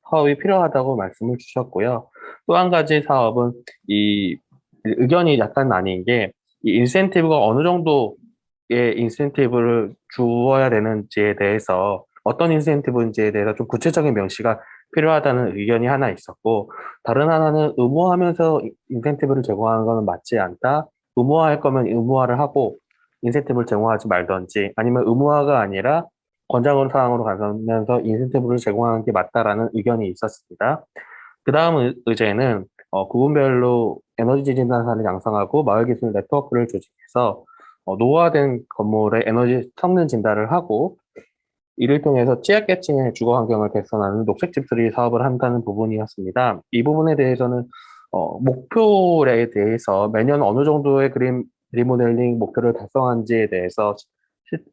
사업이 필요하다고 말씀을 주셨고요. 또 한 가지 사업은 이 의견이 약간 나뉜 게 이 인센티브가 어느 정도의 인센티브를 주어야 되는지에 대해서 어떤 인센티브인지에 대해서 좀 구체적인 명시가 필요하다는 의견이 하나 있었고 다른 하나는 의무화하면서 인센티브를 제공하는 것은 맞지 않다. 의무화할 거면 의무화를 하고 인센티브를 제공하지 말던지 아니면 의무화가 아니라 권장으로 사항으로 가면서 인센티브를 제공하는 게 맞다라는 의견이 있었습니다. 그 다음 의제는 구분별로 에너지 진단사를 양성하고 마을기술 네트워크를 조직해서 노후화된 건물의 에너지 성능 진단을 하고 이를 통해서 취약계층의 주거 환경을 개선하는 녹색 집수리 사업을 한다는 부분이었습니다. 이 부분에 대해서는 목표에 대해서 매년 어느 정도의 그린 리모델링 목표를 달성한지에 대해서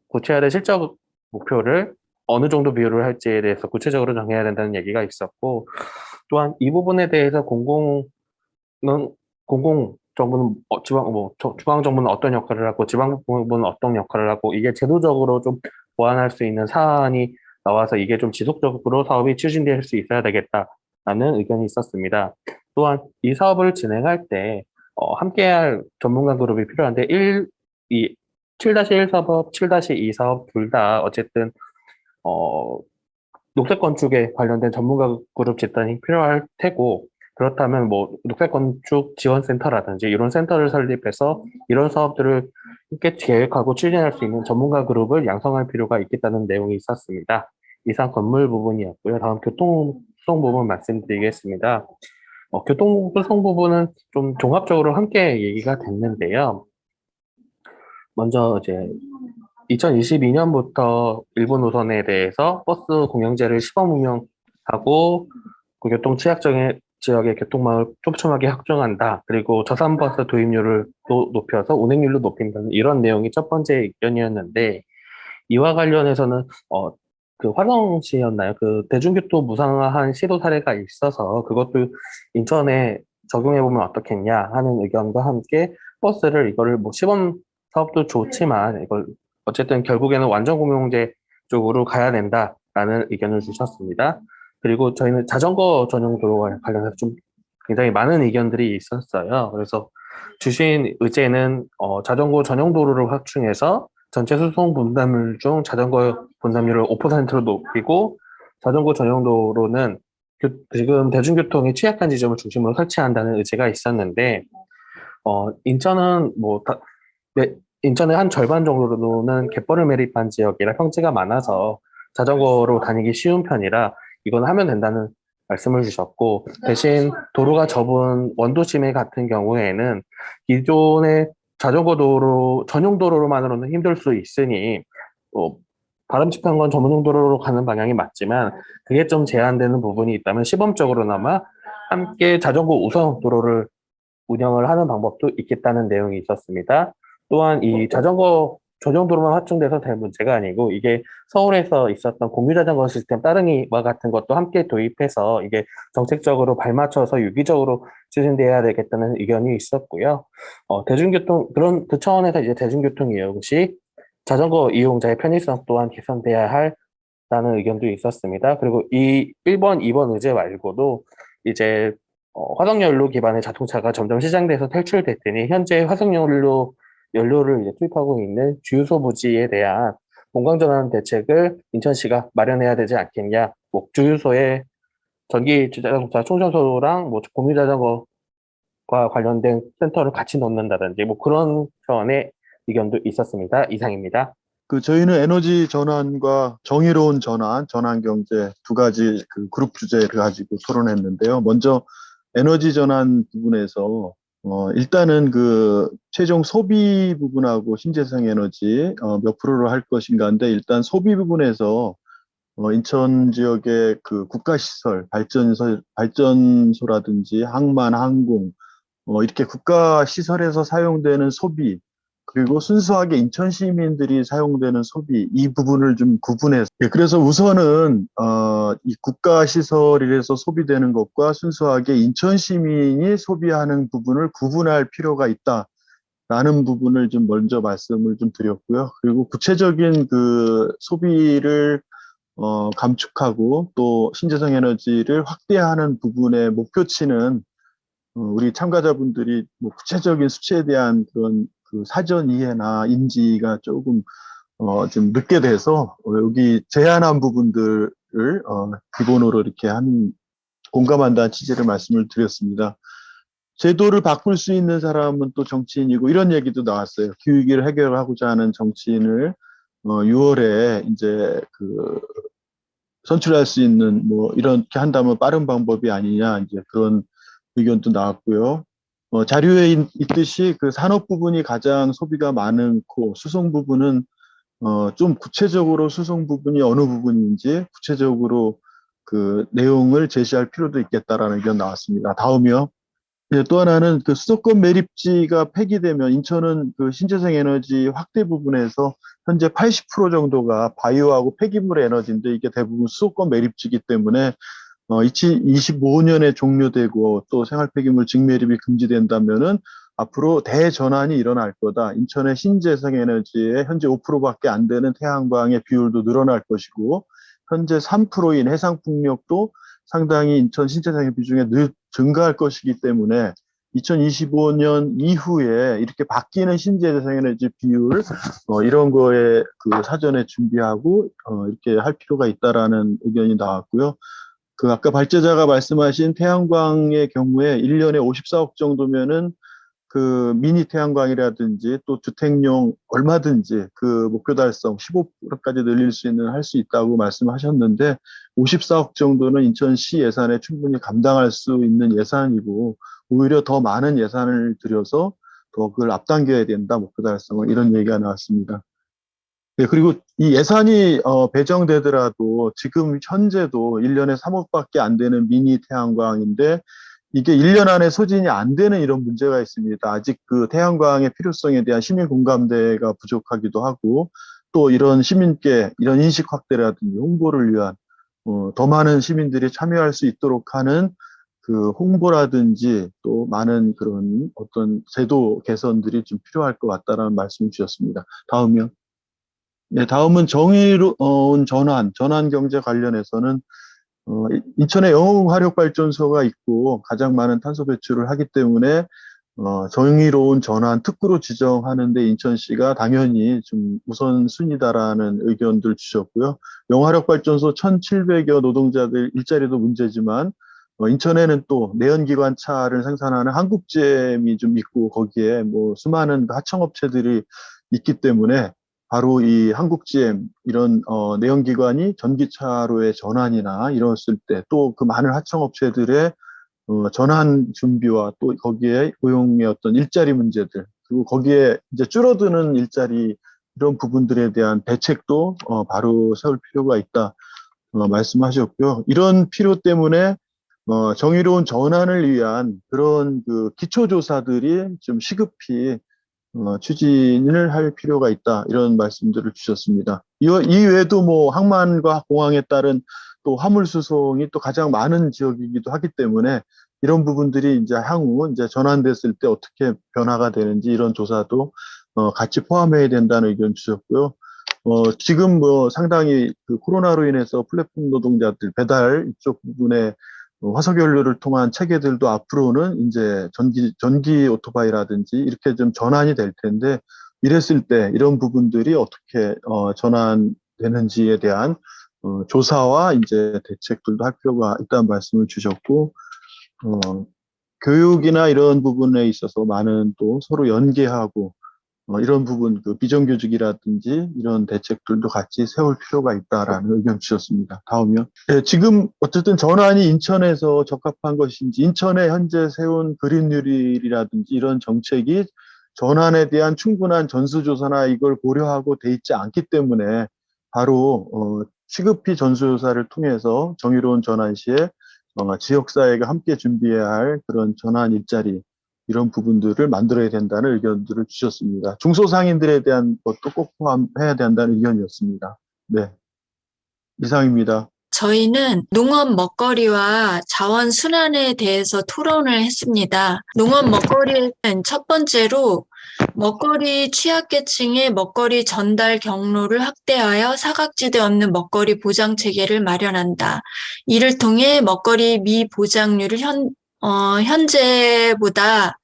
구체화된 실적 목표를 어느 정도 비율을 할지에 대해서 구체적으로 정해야 된다는 얘기가 있었고 또한 이 부분에 대해서 공공 정부는 중앙 정부는 어떤 역할을 하고 지방 정부는 어떤 역할을 하고 이게 제도적으로 좀 보완할 수 있는 사안이 나와서 이게 좀 지속적으로 사업이 추진될 수 있어야 되겠다라는 의견이 있었습니다. 또한 이 사업을 진행할 때 함께할 전문가 그룹이 필요한데 7-1 사업, 7-2 사업 둘 다 어쨌든 녹색 건축에 관련된 전문가 그룹 집단이 필요할 테고 그렇다면 뭐 녹색 건축 지원센터라든지 이런 센터를 설립해서 이런 사업들을 함께 계획하고 추진할 수 있는 전문가 그룹을 양성할 필요가 있겠다는 내용이 있었습니다. 이상 건물 부분이었고요. 다음 교통수송 부분 말씀드리겠습니다. 교통수송 부분은 좀 종합적으로 함께 얘기가 됐는데요. 먼저 이제 2022년부터 일부 노선에 대해서 버스 공영제를 시범 운영하고 그 교통 취약지역의 교통망을 촘촘하게 확충한다. 그리고 저산버스 도입률을 또 높여서 운행률도 높인다는 이런 내용이 첫 번째 의견이었는데 이와 관련해서는 그 화성시였나요? 그 대중교통 무상화한 시도 사례가 있어서 그것도 인천에 적용해 보면 어떻겠냐 하는 의견과 함께 버스를 이거를 뭐 시범 사업도 좋지만 이걸 어쨌든 결국에는 완전 공용제 쪽으로 가야 된다라는 의견을 주셨습니다. 그리고 저희는 자전거 전용 도로와 관련해서 좀 굉장히 많은 의견들이 있었어요. 그래서 주신 의제는 자전거 전용 도로를 확충해서 전체 수송 분담률 중 자전거 분담률을 5%로 높이고 자전거 전용 도로는 지금 대중교통이 취약한 지점을 중심으로 설치한다는 의제가 있었는데 인천은 인천의 한 절반 정도는 갯벌을 매립한 지역이라 평지가 많아서 자전거로 다니기 쉬운 편이라 이건 하면 된다는 말씀을 주셨고 대신 도로가 좁은 원도심에 같은 경우에는 기존의 자전거 도로 전용 도로로만으로는 힘들 수 있으니 바람직한 건 전용 도로로 가는 방향이 맞지만 그게 좀 제한되는 부분이 있다면 시범적으로나마 함께 자전거 우선 도로를 운영을 하는 방법도 있겠다는 내용이 있었습니다. 또한 이 자전거 전용 도로만 확충돼서 될 문제가 아니고 이게 서울에서 있었던 공유자전거 시스템 따릉이와 같은 것도 함께 도입해서 이게 정책적으로 발맞춰서 유기적으로 추진돼야 되겠다는 의견이 있었고요. 대중교통 그 차원에서 이제 대중교통 이용 시 자전거 이용자의 편의성 또한 개선돼야 한다는 의견도 있었습니다. 그리고 이 1번, 2번 의제 말고도 이제 화석연료 기반의 자동차가 점점 시장돼서 탈출됐더니 현재 화석연료를 이제 투입하고 있는 주유소 부지에 대한 공강전환 대책을 인천시가 마련해야 되지 않겠냐. 뭐 주유소에 전기 자동차 충전소랑 뭐 공유자전거 과 관련된 센터를 같이 넣는다든지 뭐 그런 차원의 의견도 있었습니다. 이상입니다. 저희는 에너지 전환과 정의로운 전환, 전환 경제 두 가지 그룹 주제를 가지고 토론했는데요. 먼저 에너지 전환 부분에서 일단은 최종 소비 부분하고 신재생 에너지 몇 프로를 할 것인가인데 일단 소비 부분에서 인천 지역의 국가시설, 발전소라든지 항만, 항공 이렇게 국가시설에서 사용되는 소비 그리고 순수하게 인천 시민들이 사용되는 소비 이 부분을 좀 구분해서 그래서 우선은 이 국가시설에서 소비되는 것과 순수하게 인천 시민이 소비하는 부분을 구분할 필요가 있다라는 부분을 좀 먼저 말씀을 좀 드렸고요. 그리고 구체적인 소비를 감축하고 또 신재생 에너지를 확대하는 부분의 목표치는 우리 참가자분들이 뭐 구체적인 수치에 대한 그런 사전 이해나 인지가 조금 좀 늦게 돼서 여기 제한한 부분들을 기본으로 이렇게 공감한다는 취지를 말씀을 드렸습니다. 제도를 바꿀 수 있는 사람은 또 정치인이고 이런 얘기도 나왔어요. 기후위기를 해결하고자 하는 정치인을 6월에 이제 선출할 수 있는 뭐 이렇게 한다면 빠른 방법이 아니냐 이제 그런 의견도 나왔고요. 자료에 있듯이 산업 부분이 가장 소비가 많고 수송 부분은 좀 구체적으로 수송 부분이 어느 부분인지 구체적으로 내용을 제시할 필요도 있겠다라는 의견 나왔습니다. 다음이요. 네, 또 하나는 수도권 매립지가 폐기되면 인천은 신재생 에너지 확대 부분에서 현재 80% 정도가 바이오하고 폐기물 에너지인데 이게 대부분 수도권 매립지이기 때문에 2025년에 종료되고 또 생활 폐기물 직매립이 금지된다면은 앞으로 대전환이 일어날 거다. 인천의 신재생 에너지의 현재 5%밖에 안 되는 태양광의 비율도 늘어날 것이고 현재 3%인 해상 풍력도 상당히 인천 신재생의 비중에 증가할 것이기 때문에 2025년 이후에 이렇게 바뀌는 신재생에너지 비율 이런 거에 사전에 준비하고 이렇게 할 필요가 있다라는 의견이 나왔고요. 아까 발제자가 말씀하신 태양광의 경우에 1년에 54억 정도면은 미니 태양광이라든지 또 주택용 얼마든지 목표 달성 15%까지 늘릴 수 있는 할 수 있다고 말씀하셨는데 54억 정도는 인천시 예산에 충분히 감당할 수 있는 예산이고 오히려 더 많은 예산을 들여서 더 그걸 앞당겨야 된다 목표 달성을 이런 얘기가 나왔습니다. 네, 그리고 이 예산이 배정되더라도 지금 현재도 1년에 3억밖에 안 되는 미니 태양광인데 이게 1년 안에 소진이 안 되는 이런 문제가 있습니다. 아직 태양광의 필요성에 대한 시민 공감대가 부족하기도 하고 또 이런 시민께 이런 인식 확대라든지 홍보를 위한 더 많은 시민들이 참여할 수 있도록 하는 홍보라든지 또 많은 그런 어떤 제도 개선들이 좀 필요할 것 같다라는 말씀을 주셨습니다. 다음이요. 네, 다음은 정의로운 전환 경제 관련해서는 인천에 영흥화력발전소가 있고 가장 많은 탄소 배출을 하기 때문에 정의로운 전환 특구로 지정하는데 인천시가 당연히 좀 우선순위다라는 의견들 주셨고요. 영화력발전소 1,700여 노동자들 일자리도 문제지만 인천에는 또 내연기관차를 생산하는 한국잼이 좀 있고 거기에 뭐 수많은 하청업체들이 있기 때문에 바로 이 한국GM 이런 내연기관이 전기차로의 전환이나 이랬을 때 또 많은 하청업체들의 전환 준비와 또 거기에 고용의 어떤 일자리 문제들 그리고 거기에 이제 줄어드는 일자리 이런 부분들에 대한 대책도 바로 세울 필요가 있다 말씀하셨고요. 이런 필요 때문에 정의로운 전환을 위한 그런 기초조사들이 좀 시급히 추진을 할 필요가 있다 이런 말씀들을 주셨습니다. 이 외에도 뭐 항만과 공항에 따른 또 화물 수송이 또 가장 많은 지역이기도 하기 때문에 이런 부분들이 이제 향후 이제 전환됐을 때 어떻게 변화가 되는지 이런 조사도 같이 포함해야 된다는 의견 주셨고요. 지금 뭐 상당히 코로나로 인해서 플랫폼 노동자들 배달 이쪽 부분에 화석연료를 통한 체계들도 앞으로는 이제 전기 오토바이라든지 이렇게 좀 전환이 될 텐데 이랬을 때 이런 부분들이 어떻게 전환되는지에 대한 조사와 이제 대책들도 할 필요가 있다는 말씀을 주셨고 교육이나 이런 부분에 있어서 많은 또 서로 연계하고 이런 부분, 그 비정규직이라든지 이런 대책들도 같이 세울 필요가 있다라는 의견 주셨습니다. 다음이요. 예, 지금 어쨌든 전환이 인천에서 적합한 것인지, 인천에 현재 세운 그린뉴딜이라든지 이런 정책이 전환에 대한 충분한 전수조사나 이걸 고려하고 돼 있지 않기 때문에 바로 시급히 전수조사를 통해서 정의로운 전환 시에 지역사회가 함께 준비해야 할 그런 전환 일자리, 이런 부분들을 만들어야 된다는 의견들을 주셨습니다. 중소상인들에 대한 것도 꼭 포함해야 된다는 의견이었습니다. 네, 이상입니다. 저희는 농업 먹거리와 자원 순환에 대해서 토론을 했습니다. 농업 먹거리는 첫 번째로 먹거리 취약계층의 먹거리 전달 경로를 확대하여 사각지대 없는 먹거리 보장 체계를 마련한다. 이를 통해 먹거리 미보장률을 현재보다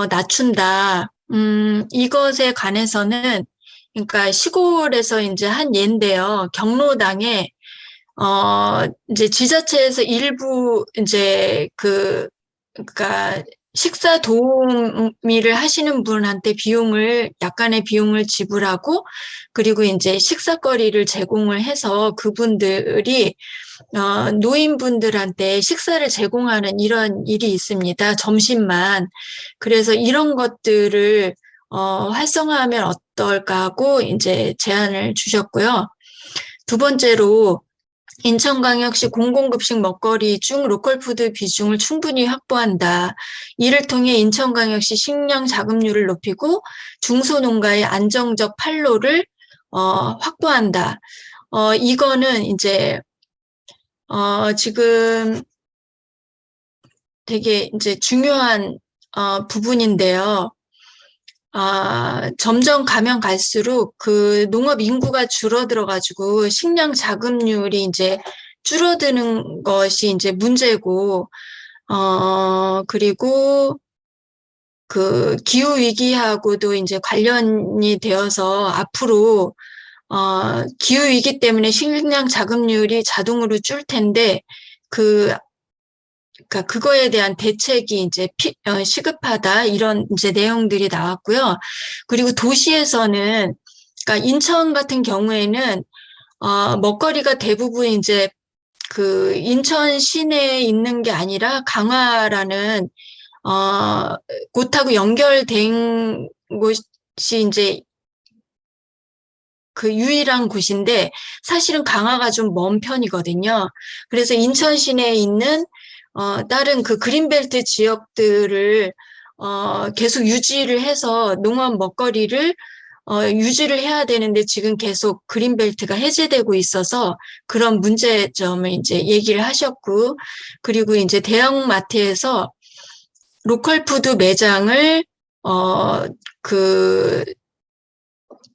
낮춘다. 이것에 관해서는 그러니까 시골에서 이제 한 예인데요. 경로당에 이제 지자체에서 일부 이제 그러니까 식사 도우미를 하시는 분한테 약간의 비용을 지불하고, 그리고 이제 식사거리를 제공을 해서 그분들이 노인분들한테 식사를 제공하는 이런 일이 있습니다. 점심만. 그래서 이런 것들을 활성화하면 어떨까 하고 이제 제안을 주셨고요. 두 번째로 인천광역시 공공급식 먹거리 중 로컬푸드 비중을 충분히 확보한다. 이를 통해 인천광역시 식량 자급률을 높이고 중소농가의 안정적 판로를 확보한다. 이거는 이제 지금 되게 이제 중요한 부분인데요. 점점 가면 갈수록 그 농업 인구가 줄어들어가지고 식량 자급률이 이제 줄어드는 것이 이제 문제고, 그리고 그 기후 위기하고도 이제 관련이 되어서 앞으로 기후 위기 때문에 식량 자급률이 자동으로 줄 텐데 그러니까 그거에 대한 대책이 이제 시급하다, 이런 이제 내용들이 나왔고요. 그리고 도시에서는, 그러니까 인천 같은 경우에는 먹거리가 대부분 이제 그 인천 시내에 있는 게 아니라 강화라는 곳하고 연결된 곳이 이제 그 유일한 곳인데, 사실은 강화가 좀 먼 편이거든요. 그래서 인천 시내에 있는 다른 그 그린벨트 지역들을 계속 유지를 해서 농업 먹거리를 유지를 해야 되는데, 지금 계속 그린벨트가 해제되고 있어서 그런 문제점을 이제 얘기를 하셨고, 그리고 이제 대형마트에서 로컬푸드 매장을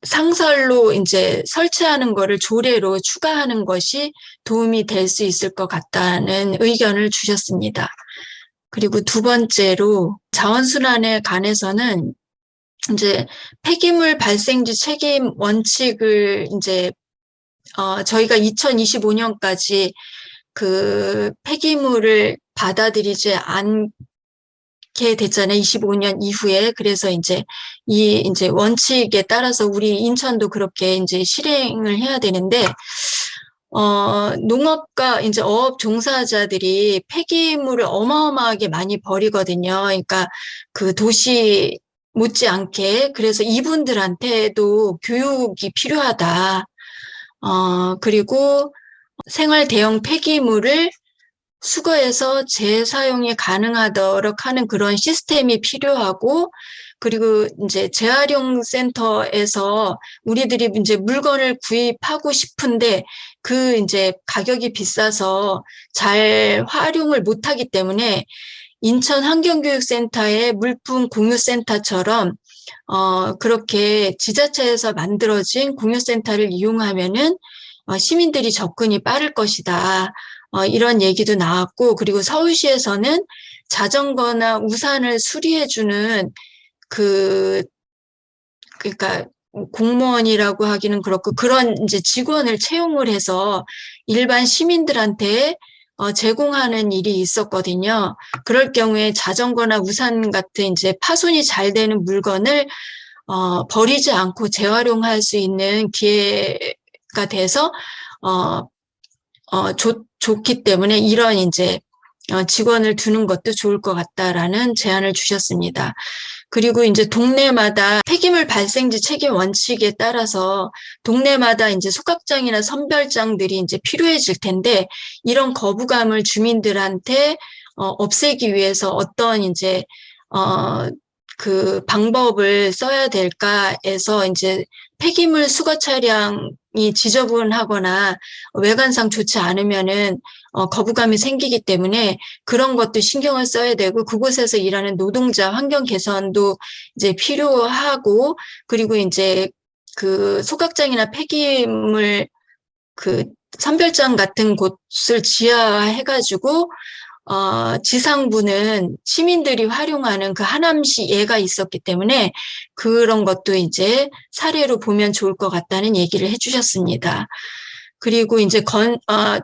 상설로 이제 설치하는 거를 조례로 추가하는 것이 도움이 될 수 있을 것 같다는 의견을 주셨습니다. 그리고 두 번째로 자원순환에 관해서는 이제 폐기물 발생지 책임 원칙을 이제 저희가 2025년까지 그 폐기물을 받아들이지 않게 됐잖아요. 25년 이후에. 그래서 이제 이제 원칙에 따라서 우리 인천도 그렇게 이제 실행을 해야 되는데, 농업과 이제 어업 종사자들이 폐기물을 어마어마하게 많이 버리거든요. 그러니까 그 도시 못지않게. 그래서 이분들한테도 교육이 필요하다. 그리고 생활 대형 폐기물을 수거해서 재사용이 가능하도록 하는 그런 시스템이 필요하고, 그리고 이제 재활용 센터에서 우리들이 이제 물건을 구입하고 싶은데 그 이제 가격이 비싸서 잘 활용을 못하기 때문에 인천 환경교육센터의 물품 공유센터처럼 그렇게 지자체에서 만들어진 공유센터를 이용하면은 시민들이 접근이 빠를 것이다. 이런 얘기도 나왔고, 그리고 서울시에서는 자전거나 우산을 수리해주는 그러니까 공무원이라고 하기는 그렇고 그런 이제 직원을 채용을 해서 일반 시민들한테 제공하는 일이 있었거든요. 그럴 경우에 자전거나 우산 같은 이제 파손이 잘 되는 물건을 버리지 않고 재활용할 수 있는 기회가 돼서 좋기 때문에 이런 이제 직원을 두는 것도 좋을 것 같다라는 제안을 주셨습니다. 그리고 이제 동네마다 폐기물 발생지 책임 원칙에 따라서 동네마다 이제 소각장이나 선별장들이 이제 필요해질 텐데 이런 거부감을 주민들한테 없애기 위해서 어떤 이제 그 방법을 써야 될까 해서 이제 폐기물 수거 차량이 지저분하거나 외관상 좋지 않으면은 거부감이 생기기 때문에 그런 것도 신경을 써야 되고 그곳에서 일하는 노동자 환경 개선도 이제 필요하고 그리고 이제 그 소각장이나 폐기물 그 선별장 같은 곳을 지하화해가지고 지상부는 시민들이 활용하는 그 하남시 예가 있었기 때문에 그런 것도 이제 사례로 보면 좋을 것 같다는 얘기를 해주셨습니다. 그리고 이제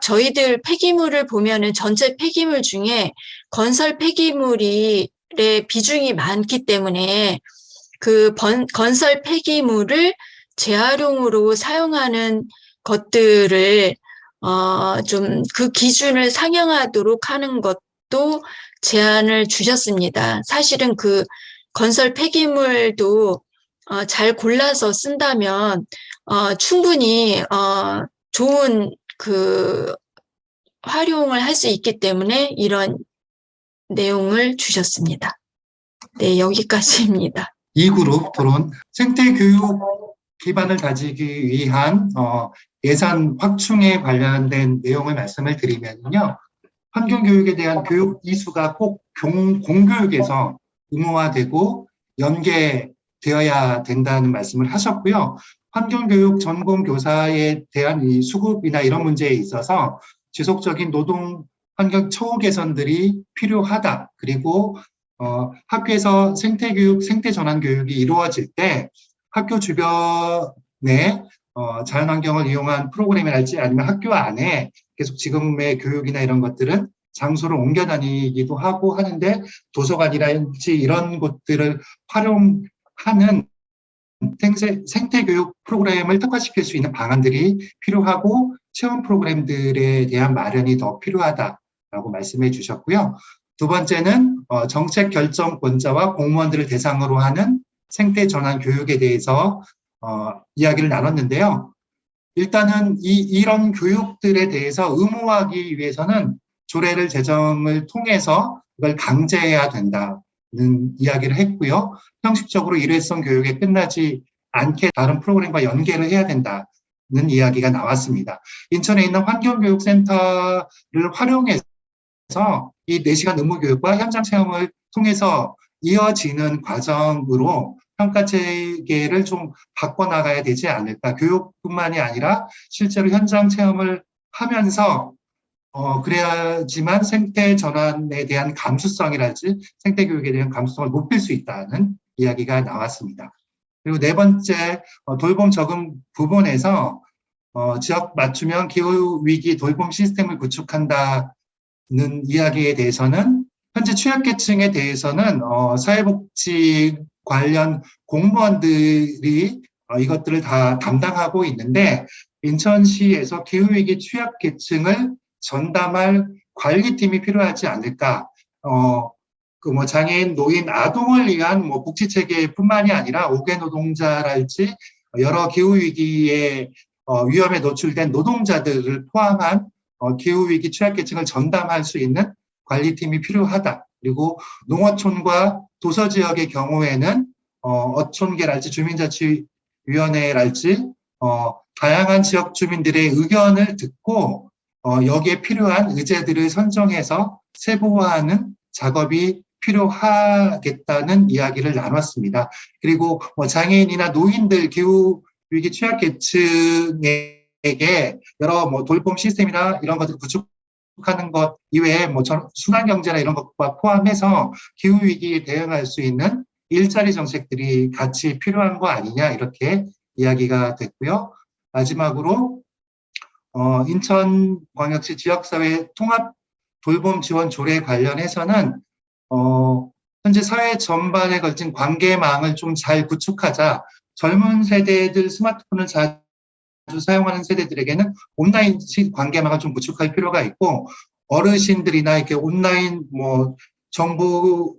저희들 폐기물을 보면은 전체 폐기물 중에 건설 폐기물의 비중이 많기 때문에 그 건설 폐기물을 재활용으로 사용하는 것들을 좀 그 기준을 상향하도록 하는 것도 제안을 주셨습니다. 사실은 그 건설 폐기물도 잘 골라서 쓴다면 충분히 좋은 그 활용을 할 수 있기 때문에 이런 내용을 주셨습니다. 네, 여기까지입니다. 2그룹 토론, 생태교육 기반을 다지기 위한 예산 확충에 관련된 내용을 말씀을 드리면요. 환경교육에 대한 교육 이수가 꼭 공교육에서 의무화되고 연계되어야 된다는 말씀을 하셨고요. 환경교육 전공 교사에 대한 이 수급이나 이런 문제에 있어서 지속적인 노동 환경 처우 개선들이 필요하다. 그리고 학교에서 생태교육, 생태전환 교육이 이루어질 때 학교 주변에 자연환경을 이용한 프로그램이랄지 아니면 학교 안에 계속 지금의 교육이나 이런 것들은 장소를 옮겨 다니기도 하고 하는데 도서관이랄지 이런 곳들을 활용하는 생태교육 프로그램을 특화시킬 수 있는 방안들이 필요하고 체험 프로그램들에 대한 마련이 더 필요하다라고 말씀해 주셨고요. 두 번째는 정책 결정권자와 공무원들을 대상으로 하는 생태전환 교육에 대해서 이야기를 나눴는데요. 일단은 이런 교육들에 대해서 의무화하기 위해서는 조례를 제정을 통해서 이걸 강제해야 된다는 이야기를 했고요. 형식적으로 일회성 교육에 끝나지 않게 다른 프로그램과 연계를 해야 된다는 이야기가 나왔습니다. 인천에 있는 환경교육센터를 활용해서 이 4시간 의무교육과 현장 체험을 통해서 이어지는 과정으로 평가 체계를 좀 바꿔나가야 되지 않을까. 교육뿐만이 아니라 실제로 현장 체험을 하면서 그래야지만 생태 전환에 대한 감수성이랄지 생태 교육에 대한 감수성을 높일 수 있다는 이야기가 나왔습니다. 그리고 네 번째, 돌봄 적응 부분에서 지역 맞춤형 기후 위기 돌봄 시스템을 구축한다는 이야기에 대해서는 현재 취약계층에 대해서는 사회복지 관련 공무원들이 이것들을 다 담당하고 있는데 인천시에서 기후위기 취약계층을 전담할 관리팀이 필요하지 않을까. 장애인, 노인, 아동을 위한 복지체계뿐만이 아니라 5개 노동자랄지 여러 기후위기에 위험에 노출된 노동자들을 포함한 기후위기 취약계층을 전담할 수 있는 관리팀이 필요하다. 그리고 농어촌과 도서지역의 경우에는 어촌계랄지 주민자치위원회랄지 다양한 지역 주민들의 의견을 듣고 여기에 필요한 의제들을 선정해서 세부화하는 작업이 필요하겠다는 이야기를 나눴습니다. 그리고 장애인이나 노인들 기후위기 취약계층에게 여러 돌봄 시스템이나 이런 것들을 구축하는 것 이외에 순환경제나 이런 것과 포함해서 기후위기에 대응할 수 있는 일자리 정책들이 같이 필요한 거 아니냐 이렇게 이야기가 됐고요. 마지막으로 인천광역시 지역사회 통합 돌봄 지원 조례 관련해서는 현재 사회 전반에 걸친 관계망을 좀 잘 구축하자. 젊은 세대들 스마트폰을 자주 사용하는 세대들에게는 온라인 관계망을 좀 구축할 필요가 있고, 어르신들이나 이렇게 온라인 정보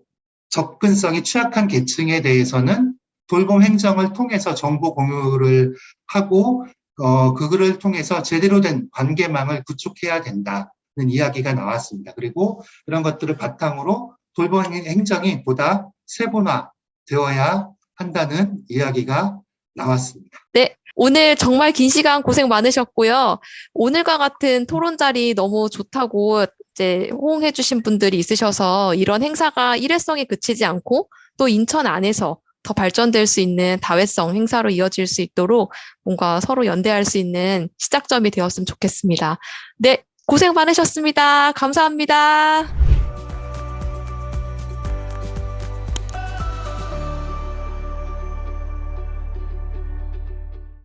접근성이 취약한 계층에 대해서는 돌봄 행정을 통해서 정보 공유를 하고 그거를 통해서 제대로 된 관계망을 구축해야 된다는 이야기가 나왔습니다. 그리고 이런 것들을 바탕으로 돌봄 행정이 보다 세분화되어야 한다는 이야기가 나왔습니다. 네, 오늘 정말 긴 시간 고생 많으셨고요. 오늘과 같은 토론 자리 너무 좋다고 이제 호응해 주신 분들이 있으셔서 이런 행사가 일회성에 그치지 않고 또 인천 안에서 더 발전될 수 있는 다회성 행사로 이어질 수 있도록 뭔가 서로 연대할 수 있는 시작점이 되었으면 좋겠습니다. 네, 고생 많으셨습니다. 감사합니다.